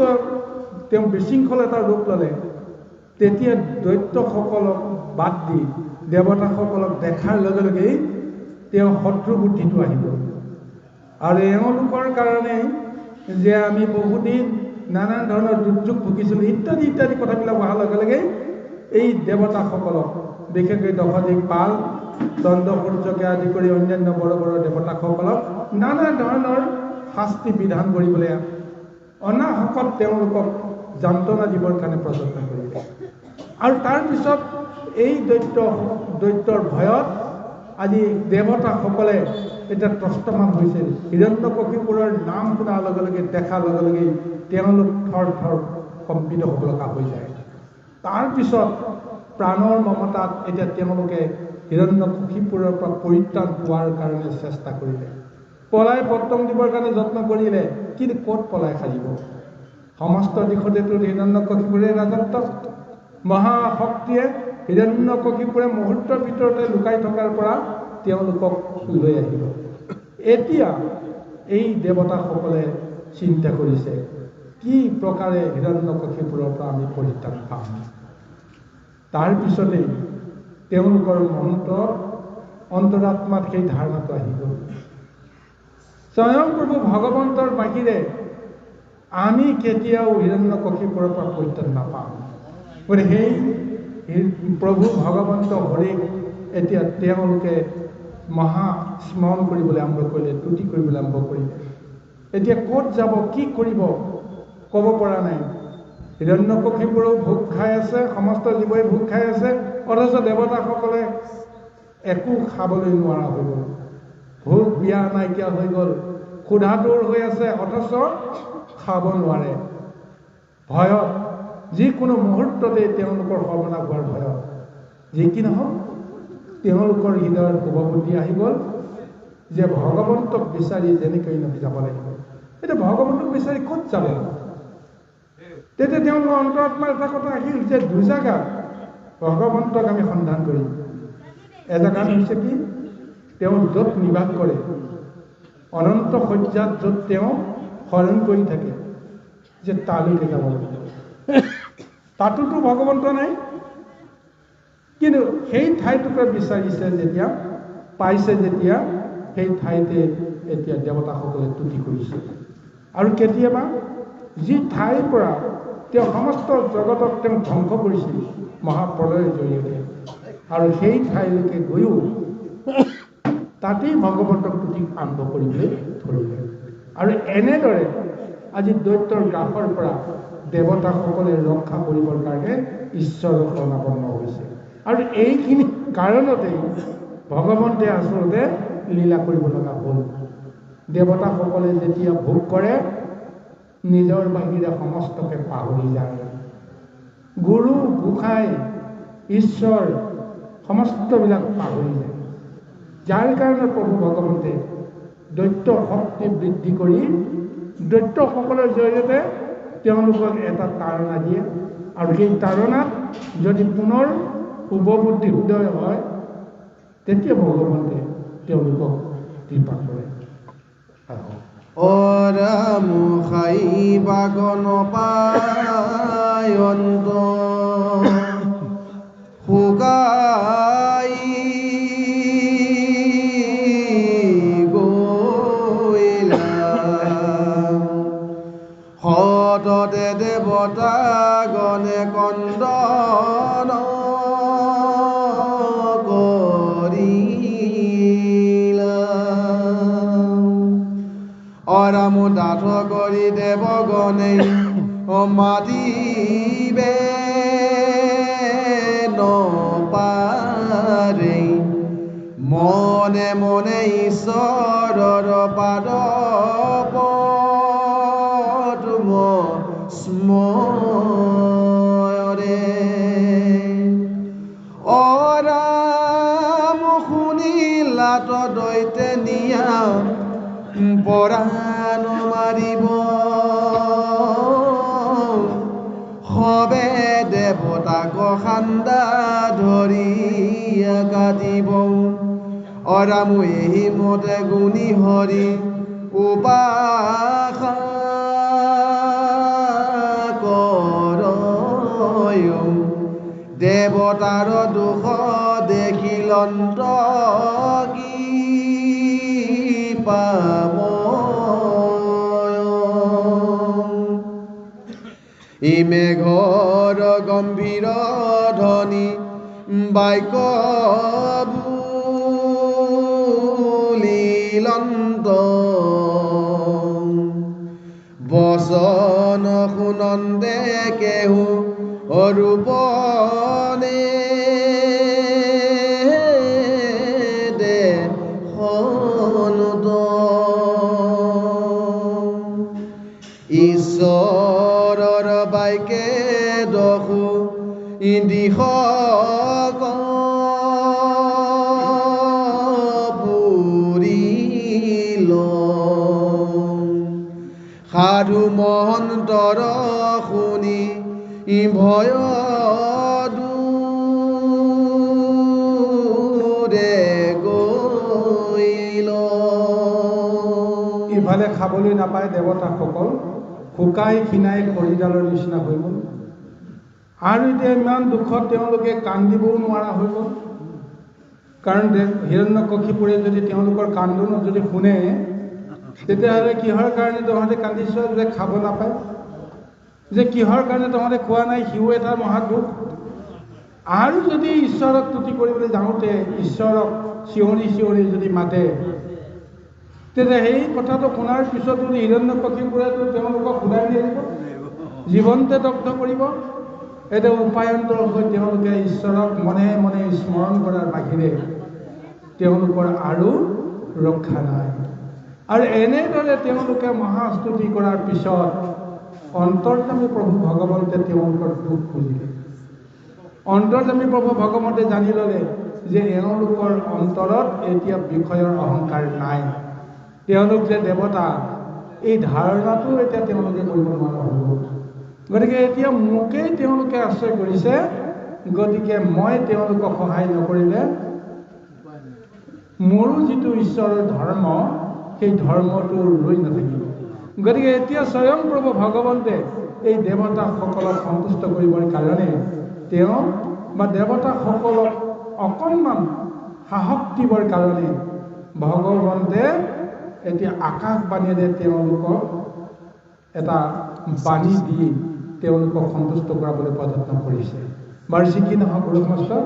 তেওঁ বিশৃংখল এটা ৰূপ ল'লে তেতিয়া দৈত্যসকলক বাদ দি দেৱতাসকলক দেখাৰ লগে লগেই তেওঁ শত্ৰু বুদ্ধিটো আহিব আৰু এওঁলোকৰ কাৰণে যে আমি বহুদিন নানান ধৰণৰ দুৰ্যোগ ভুগিছিলোঁ ইত্যাদি ইত্যাদি কথাবিলাক অহাৰ লগে লগে এই দেৱতাসকলক বিশেষকৈ দশদিকপাল দণ্ডসূৰ্যকে আদি কৰি অন্যান্য বড় বড় দেৱতাসকলক নানা ধৰণৰ শাস্তি বিধান কৰিবলৈ অনাহকত তেওঁলোকক যন্ত্ৰণা দিবৰ কাৰণে প্ৰযত্ন কৰিলে আৰু তাৰপিছত এই দৈত্যৰ ভয়ত আজি দেৱতাসকলে এতিয়া ত্ৰস্তমান হৈছিল হিৰণ্যকশিপুৰৰ নাম শুনাৰ লগে লগে দেখাৰ লগে লগেই তেওঁলোক থৰ থৰ কম্পিত হ'ব লগা হৈ যায় তাৰপিছত প্ৰাণৰ মমতাত এতিয়া তেওঁলোকে হিৰণ্যকশিপুৰৰ পৰা পৰিত্ৰাণ পোৱাৰ কাৰণে চেষ্টা কৰিলে পলাই পত্তং দিবৰ কাৰণে যত্ন কৰিলে, কিন্তু ক'ত পলাই সাজিব? সমস্ত দিশতেতো হিৰণ্যকশিপুৰে ৰাজত্ব। মহাশক্তিয়ে হিৰণ্যকশিপুৰে মুহূৰ্তৰ ভিতৰতে লুকাই থকাৰ পৰা তেওঁলোকক লৈ আহিব। এতিয়া এই দেৱতাসকলে চিন্তা কৰিছে, কি প্ৰকাৰে হিৰণ্যকশিপুৰৰ পৰা আমি পৰিত্ৰাণ পাম। তাৰ পিছতেই তেওঁলোকৰ অন্তৰাত্মাত সেই ধাৰণাটো আহি গ'ল, স্বয়ং প্ৰভু ভগৱন্তৰ বাহিৰে আমি কেতিয়াও হিৰণ্যকশিপুৰৰ পৰা পৰিত্ৰাণ নাপাম। গতিকে সেই প্ৰভু ভগৱন্ত হৰিক এতিয়া তেওঁলোকে স্মৰণ কৰিবলৈ আৰম্ভ কৰিলে, তুতি কৰিবলৈ আৰম্ভ কৰিলে। এতিয়া ক'ত যাব, কি কৰিব ক'ব পৰা নাই। হিৰণ্যকশিপুৰেও ভোগ খাই আছে, সমস্ত জীৱই ভোগ খাই আছে, অথচ দেৱতাসকলে একো খাবলৈ নোৱাৰা হৈ গ'ল। ভোগ বিয়া নাইকিয়া হৈ গ'ল, ক্ষুধাতুৰ হৈ আছে, অথচ খাব নোৱাৰে। ভয়ত, যিকোনো মুহূৰ্ততে তেওঁলোকৰ সৰ্বনাশ হোৱাৰ ভয়ত, যি কি নহওক তেওঁলোকৰ হৃদয়ত শুভবুদ্ধি আহি গ'ল যে ভগৱন্তক বিচাৰি যেনেকৈ যাব লাগিব। এতিয়া ভগৱন্তক বিচাৰি ক'ত যাব? তেতিয়া তেওঁলোকৰ অন্তৰাত্মাৰ এটা কথা আহিল যে দুজাগাত ভগৱন্তক আমি সন্ধান কৰিম। এজেগাত হৈছে কি, তেওঁ য'ত নিবাস কৰে, অনন্ত শয্যাত য'ত তেওঁ শৰণ কৰি থাকে, যে তালৈকে যাব লাগিব। তাতোতো ভগৱন্ত নাই, কিন্তু সেই ঠাইটোকে বিচাৰিছে যেতিয়া, পাইছে যেতিয়া, সেই ঠাইতে এতিয়া দেৱতাসকলে তুতি কৰিছে। আৰু কেতিয়াবা যি ঠাইৰ পৰা তেওঁ সমস্ত জগতক তেওঁ ধ্বংস কৰিছিল মহাপ্ৰলয়ৰ জৰিয়তে, আৰু সেই ঠাইলৈকে গৈও তাতেই ভগৱন্তক তুতি আৰম্ভ কৰিবলৈ ধৰিলে। আৰু এনেদৰে আজি দৈত্যৰ গ্ৰাসৰ পৰা দেৱতাসকলে ৰক্ষা কৰিবৰ কাৰণে ঈশ্বৰৰ শৰণাপন্ন হৈছে। আৰু এইখিনি কাৰণতেই ভগৱন্তে আচলতে লীলা কৰিব লগা হ'ল। দেৱতাসকলে যেতিয়া ভোগ কৰে, নিজৰ বাহিৰে সমস্তকে পাহৰি যায়। গুৰু গোসাঁই ঈশ্বৰ সমস্তবিলাক পাহৰি যায়। যাৰ কাৰণে প্ৰভু ভগৱন্তে দৈত্য শক্তি বৃদ্ধি কৰি দৈত্যসকলৰ জৰিয়তে তেওঁলোকক এটা তাৰণা দিয়ে, আৰু সেই তাৰণাত যদি পুনৰ শুভবুদ্ধি উদয় হয়, তেতিয়া ভগৱন্তে তেওঁলোকক কৃপা কৰে। মুখাই বাগন পায়ন্ত শুকাই গৈলা, সততে দেৱতা গণে কন্দন কৰিলা। অৰামো ডাঠ কৰি দেৱগণে মাতিবে নপাৰে, মনে মনে ঈশ্বৰৰ পাদ পদ্ম স্মৰে। অৰাম শুনিলাত দৈতে নিয়া পৰাণ মাৰিব, সবে দেৱতাক খান্দা ধৰি কাটিব। অৰামো এই মতে গুণী হৰি উপাসা কৰয়, দেৱতাৰ দুখ দেখিলন্ত কি পাময়। মেঘৰ গম্ভীৰ ধ্বনি বাক্য বুলিলন্ত, বচন শুনন্দে কেহু ৰূপনে দেখনত, ঈশ্বৰৰ বাইকে দখো দিশ পুৰিল। সাধু মহন্তৰ শুনি ভয় দূৰে গৈল। ইফালে খাবলৈ নাপায় দেৱতাসকল, শুকাই খিনাই খৰিডালৰ নিচিনা হৈ গ'ল। আৰু এতিয়া ইমান দুখত তেওঁলোকে কান্দিবও নোৱাৰা হৈ গ'ল। কাৰণ হিৰণ্যকশিপুৰে যদি তেওঁলোকৰ কান্দোন যদি শুনে, তেতিয়াহ'লে কিহৰ কাৰণে তহঁতে কান্দিছ যে খাব নাপায়, যে কিহৰ কাৰণে তহঁতে খোৱা নাই, সিও এটা মহাদুখ। আৰু যদি ঈশ্বৰক তুতি কৰিবলৈ যাওঁতে ঈশ্বৰক চিঞৰি চিঞৰি যদি মাতে, তেতিয়া সেই কথাটো শুনাৰ পিছতো হিৰণ্যকশিপুৰেতো তেওঁলোকক শুনাই নিদিব, জীৱনতে দগ্ধ কৰিব। এটা উপায়ন্তৰ হৈ তেওঁলোকে ঈশ্বৰক মনে মনে স্মৰণ কৰাৰ বাহিৰে তেওঁলোকৰ আৰু ৰক্ষা নাই। আৰু এনেদৰে তেওঁলোকে মহাস্তুতি কৰাৰ পিছত অন্তৰ্যামী প্ৰভু ভগৱন্তে তেওঁলোকৰ দুখ বুজিলে। অন্তৰ্যামী প্ৰভু ভগৱন্তে জানি ল'লে যে এওঁলোকৰ অন্তৰত এতিয়া বিষয়ৰ অহংকাৰ নাই, তেওঁলোক যে দেৱতা, এই ধাৰণাটো এতিয়া তেওঁলোকে কৰিব নোৱাৰা হ'ব। গতিকে এতিয়া মোকেই তেওঁলোকে আশ্ৰয় কৰিছে, গতিকে মই তেওঁলোকক সহায় নকৰিলে মোৰো যিটো ঈশ্বৰৰ ধৰ্ম, সেই ধৰ্মটো ৰৈ নাথাকিব। গতিকে এতিয়া স্বয়ং প্ৰভু ভগৱন্তে এই দেৱতাসকলক সন্তুষ্ট কৰিবৰ কাৰণে তেওঁ বা দেৱতাসকলক অকণমান সাহস দিবৰ কাৰণে ভগৱন্তে এতিয়া আকাশবাণীৰে তেওঁলোকক এটা বাণী দি তেওঁলোকক সন্তুষ্ট কৰাবলৈ প্ৰযত্ন কৰিছে। বাৰু কি নহওক গুৰু মাষ্টৰ,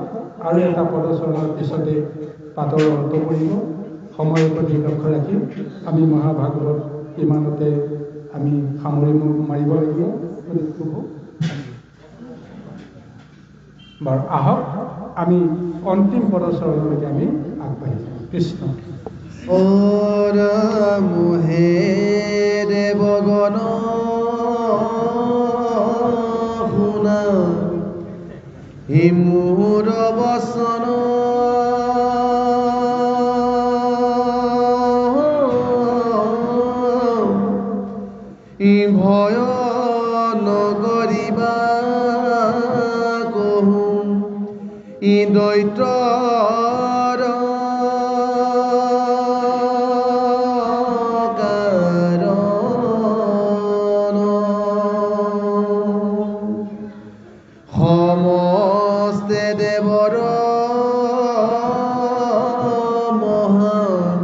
আৰু এটা পদচৰণৰ পিছতে পাতৰ অন্ত কৰিব। সময়ৰ প্ৰতি লক্ষ্য ৰাখি আমি মহাভাগৱত ইমানতে আমি সামৰি মাৰিব লাগিব। বাৰু আহক আমি অন্তিম পদচৰণলৈকে আমি আগবাঢ়িছোঁ। কৃষ্ণ। মোহে দেৱগণ শুনা হি মোৰ বচন, ভয় নকৰিবা কহো দৈত্যৰ কাৰণ, সমস্তে দেৱৰ মহান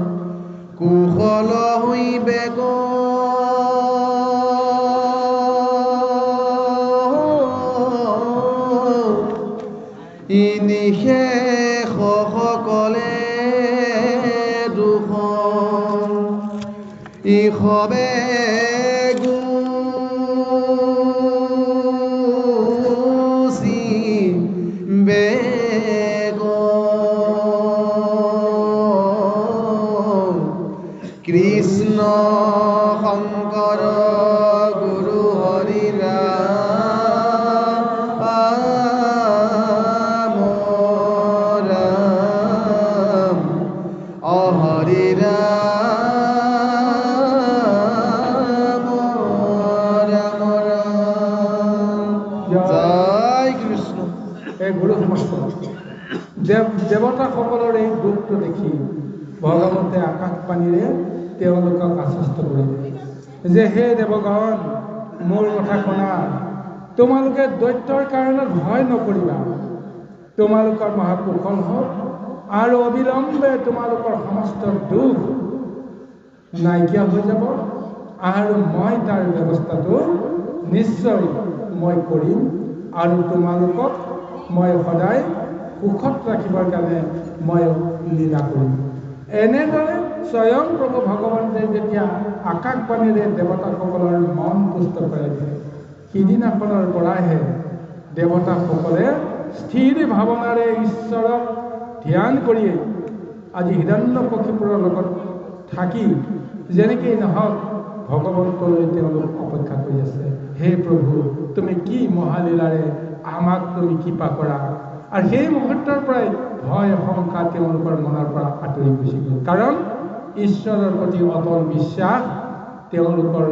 কুশল হৈবে নিশেষ সকলে দুখন ইসবে গুচি বেগ কৃষ্ণ শংকৰ গুৰু হৰি হৰি ৰাম ৰাম ৰাম। জয় কৃষ্ণ। এই গুৰু দেৱতাসকলৰ এই দুখটো দেখি ভগৱন্তে আকাশবাণীৰে তেওঁলোকক আশ্বস্ত কৰিলে যে হে দেৱগণ, মোৰ কথা শুনা, তোমালোকে দৈত্যৰ কাৰণত ভয় নকৰিবা। তোমালোকৰ মহাকুশল হওক আৰু অবিলম্বে তোমালোকৰ সমস্ত দুখ নাইকিয়া হৈ যাব, আৰু মই তাৰ ব্যৱস্থাটো নিশ্চয় মই কৰিম, আৰু তোমালোকক মই সদায় সুখত ৰাখিবৰ কাৰণে মই লীলা কৰিম। এনেদৰে স্বয়ং প্ৰভু ভগৱন্তে যেতিয়া আকাশবাণীৰে দেৱতাসকলৰ মন তুষ্ট কৰাই দিয়ে, সিদিনাখনৰ পৰাহে দেৱতাসকলে স্থিৰ ভাৱনাৰে ঈশ্বৰক ধ্যান কৰিয়ে আজি হিৰণ্যকশিপুৰৰ লগত থাকি যেনেকেই নহওক ভগৱন্তলৈ তেওঁলোক অপেক্ষা কৰি আছে। হে প্ৰভু, তুমি কি মহালীলাৰে আমাক তুমি কৃপা কৰা। আৰু সেই মুহূৰ্তৰ পৰাই ভয় শংকা তেওঁলোকৰ মনৰ পৰা আঁতৰি গুচি গ'ল। কাৰণ ঈশ্বৰৰ প্ৰতি অটল বিশ্বাস তেওঁলোকৰ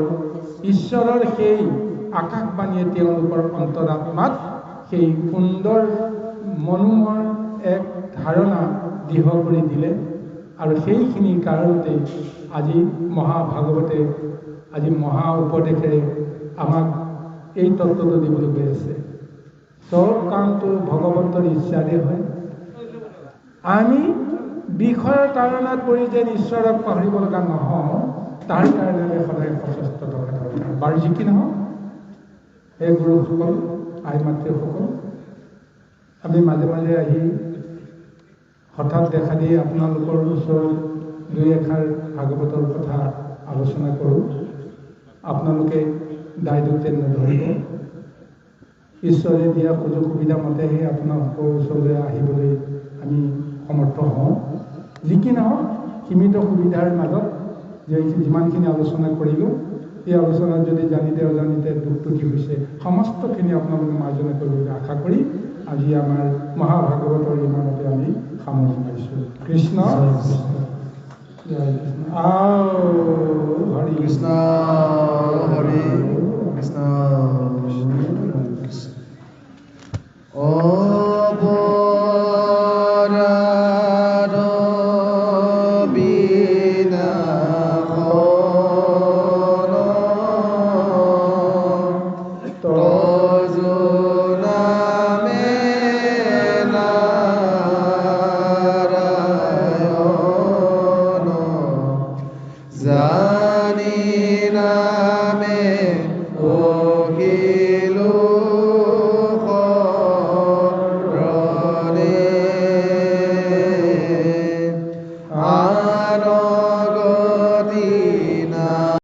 ঈশ্বৰৰ সেই আকাশবাণীয়ে তেওঁলোকৰ অন্তৰাত্মাত সেই সুন্দৰ মনোমৰ এক ধাৰণা দৃঢ় কৰি দিলে আৰু সেইখিনিৰ কাৰণতে আজি মহাভাগৱতে আজি মহা উপদেশেৰে আমাক এই তত্ত্বটো দিবলৈ গৈ আছে। চব কামটো ভগৱন্তৰ ইচ্ছাৰে হয়। আমি বিষয়ৰ তাৰণাত পৰি যেন ঈশ্বৰক পাহৰিব লগা নহওঁ, তাৰ কাৰণে আমি সদায় সচেষ্ট থকা দৰকাৰ। বাৰু যি কি নহওক, এই গুৰুসকল, আই মাতৃসকল, আমি মাজে মাজে আহি হঠাৎ দেখা দি আপোনালোকৰ ওচৰত দুই এষাৰ ভাগৱতৰ কথা আলোচনা কৰোঁ। আপোনালোকে দায়িত্ব যেন নধৰিব। ঈশ্বৰে দিয়া সুযোগ সুবিধা মতেহে আপোনালোকৰ ওচৰলৈ আহিবলৈ আমি সমৰ্থ হওঁ। যি কি নহওক, সীমিত সুবিধাৰ মাজত যে যিমানখিনি আলোচনা কৰিলোঁ, এই আলোচনাত যদি জানিতে অজানিতে দুখ ত্ৰুটি হৈছে, সমস্তখিনি আপোনালোকে মাৰ্জনা কৰিবলৈ আশা কৰি আজি আমাৰ মহাভাগৱতৰ ইমানতে আমি সামৰি মাৰিছোঁ। কৃষ্ণ জয় কৃষ্ণ। হৰি কৃষ্ণ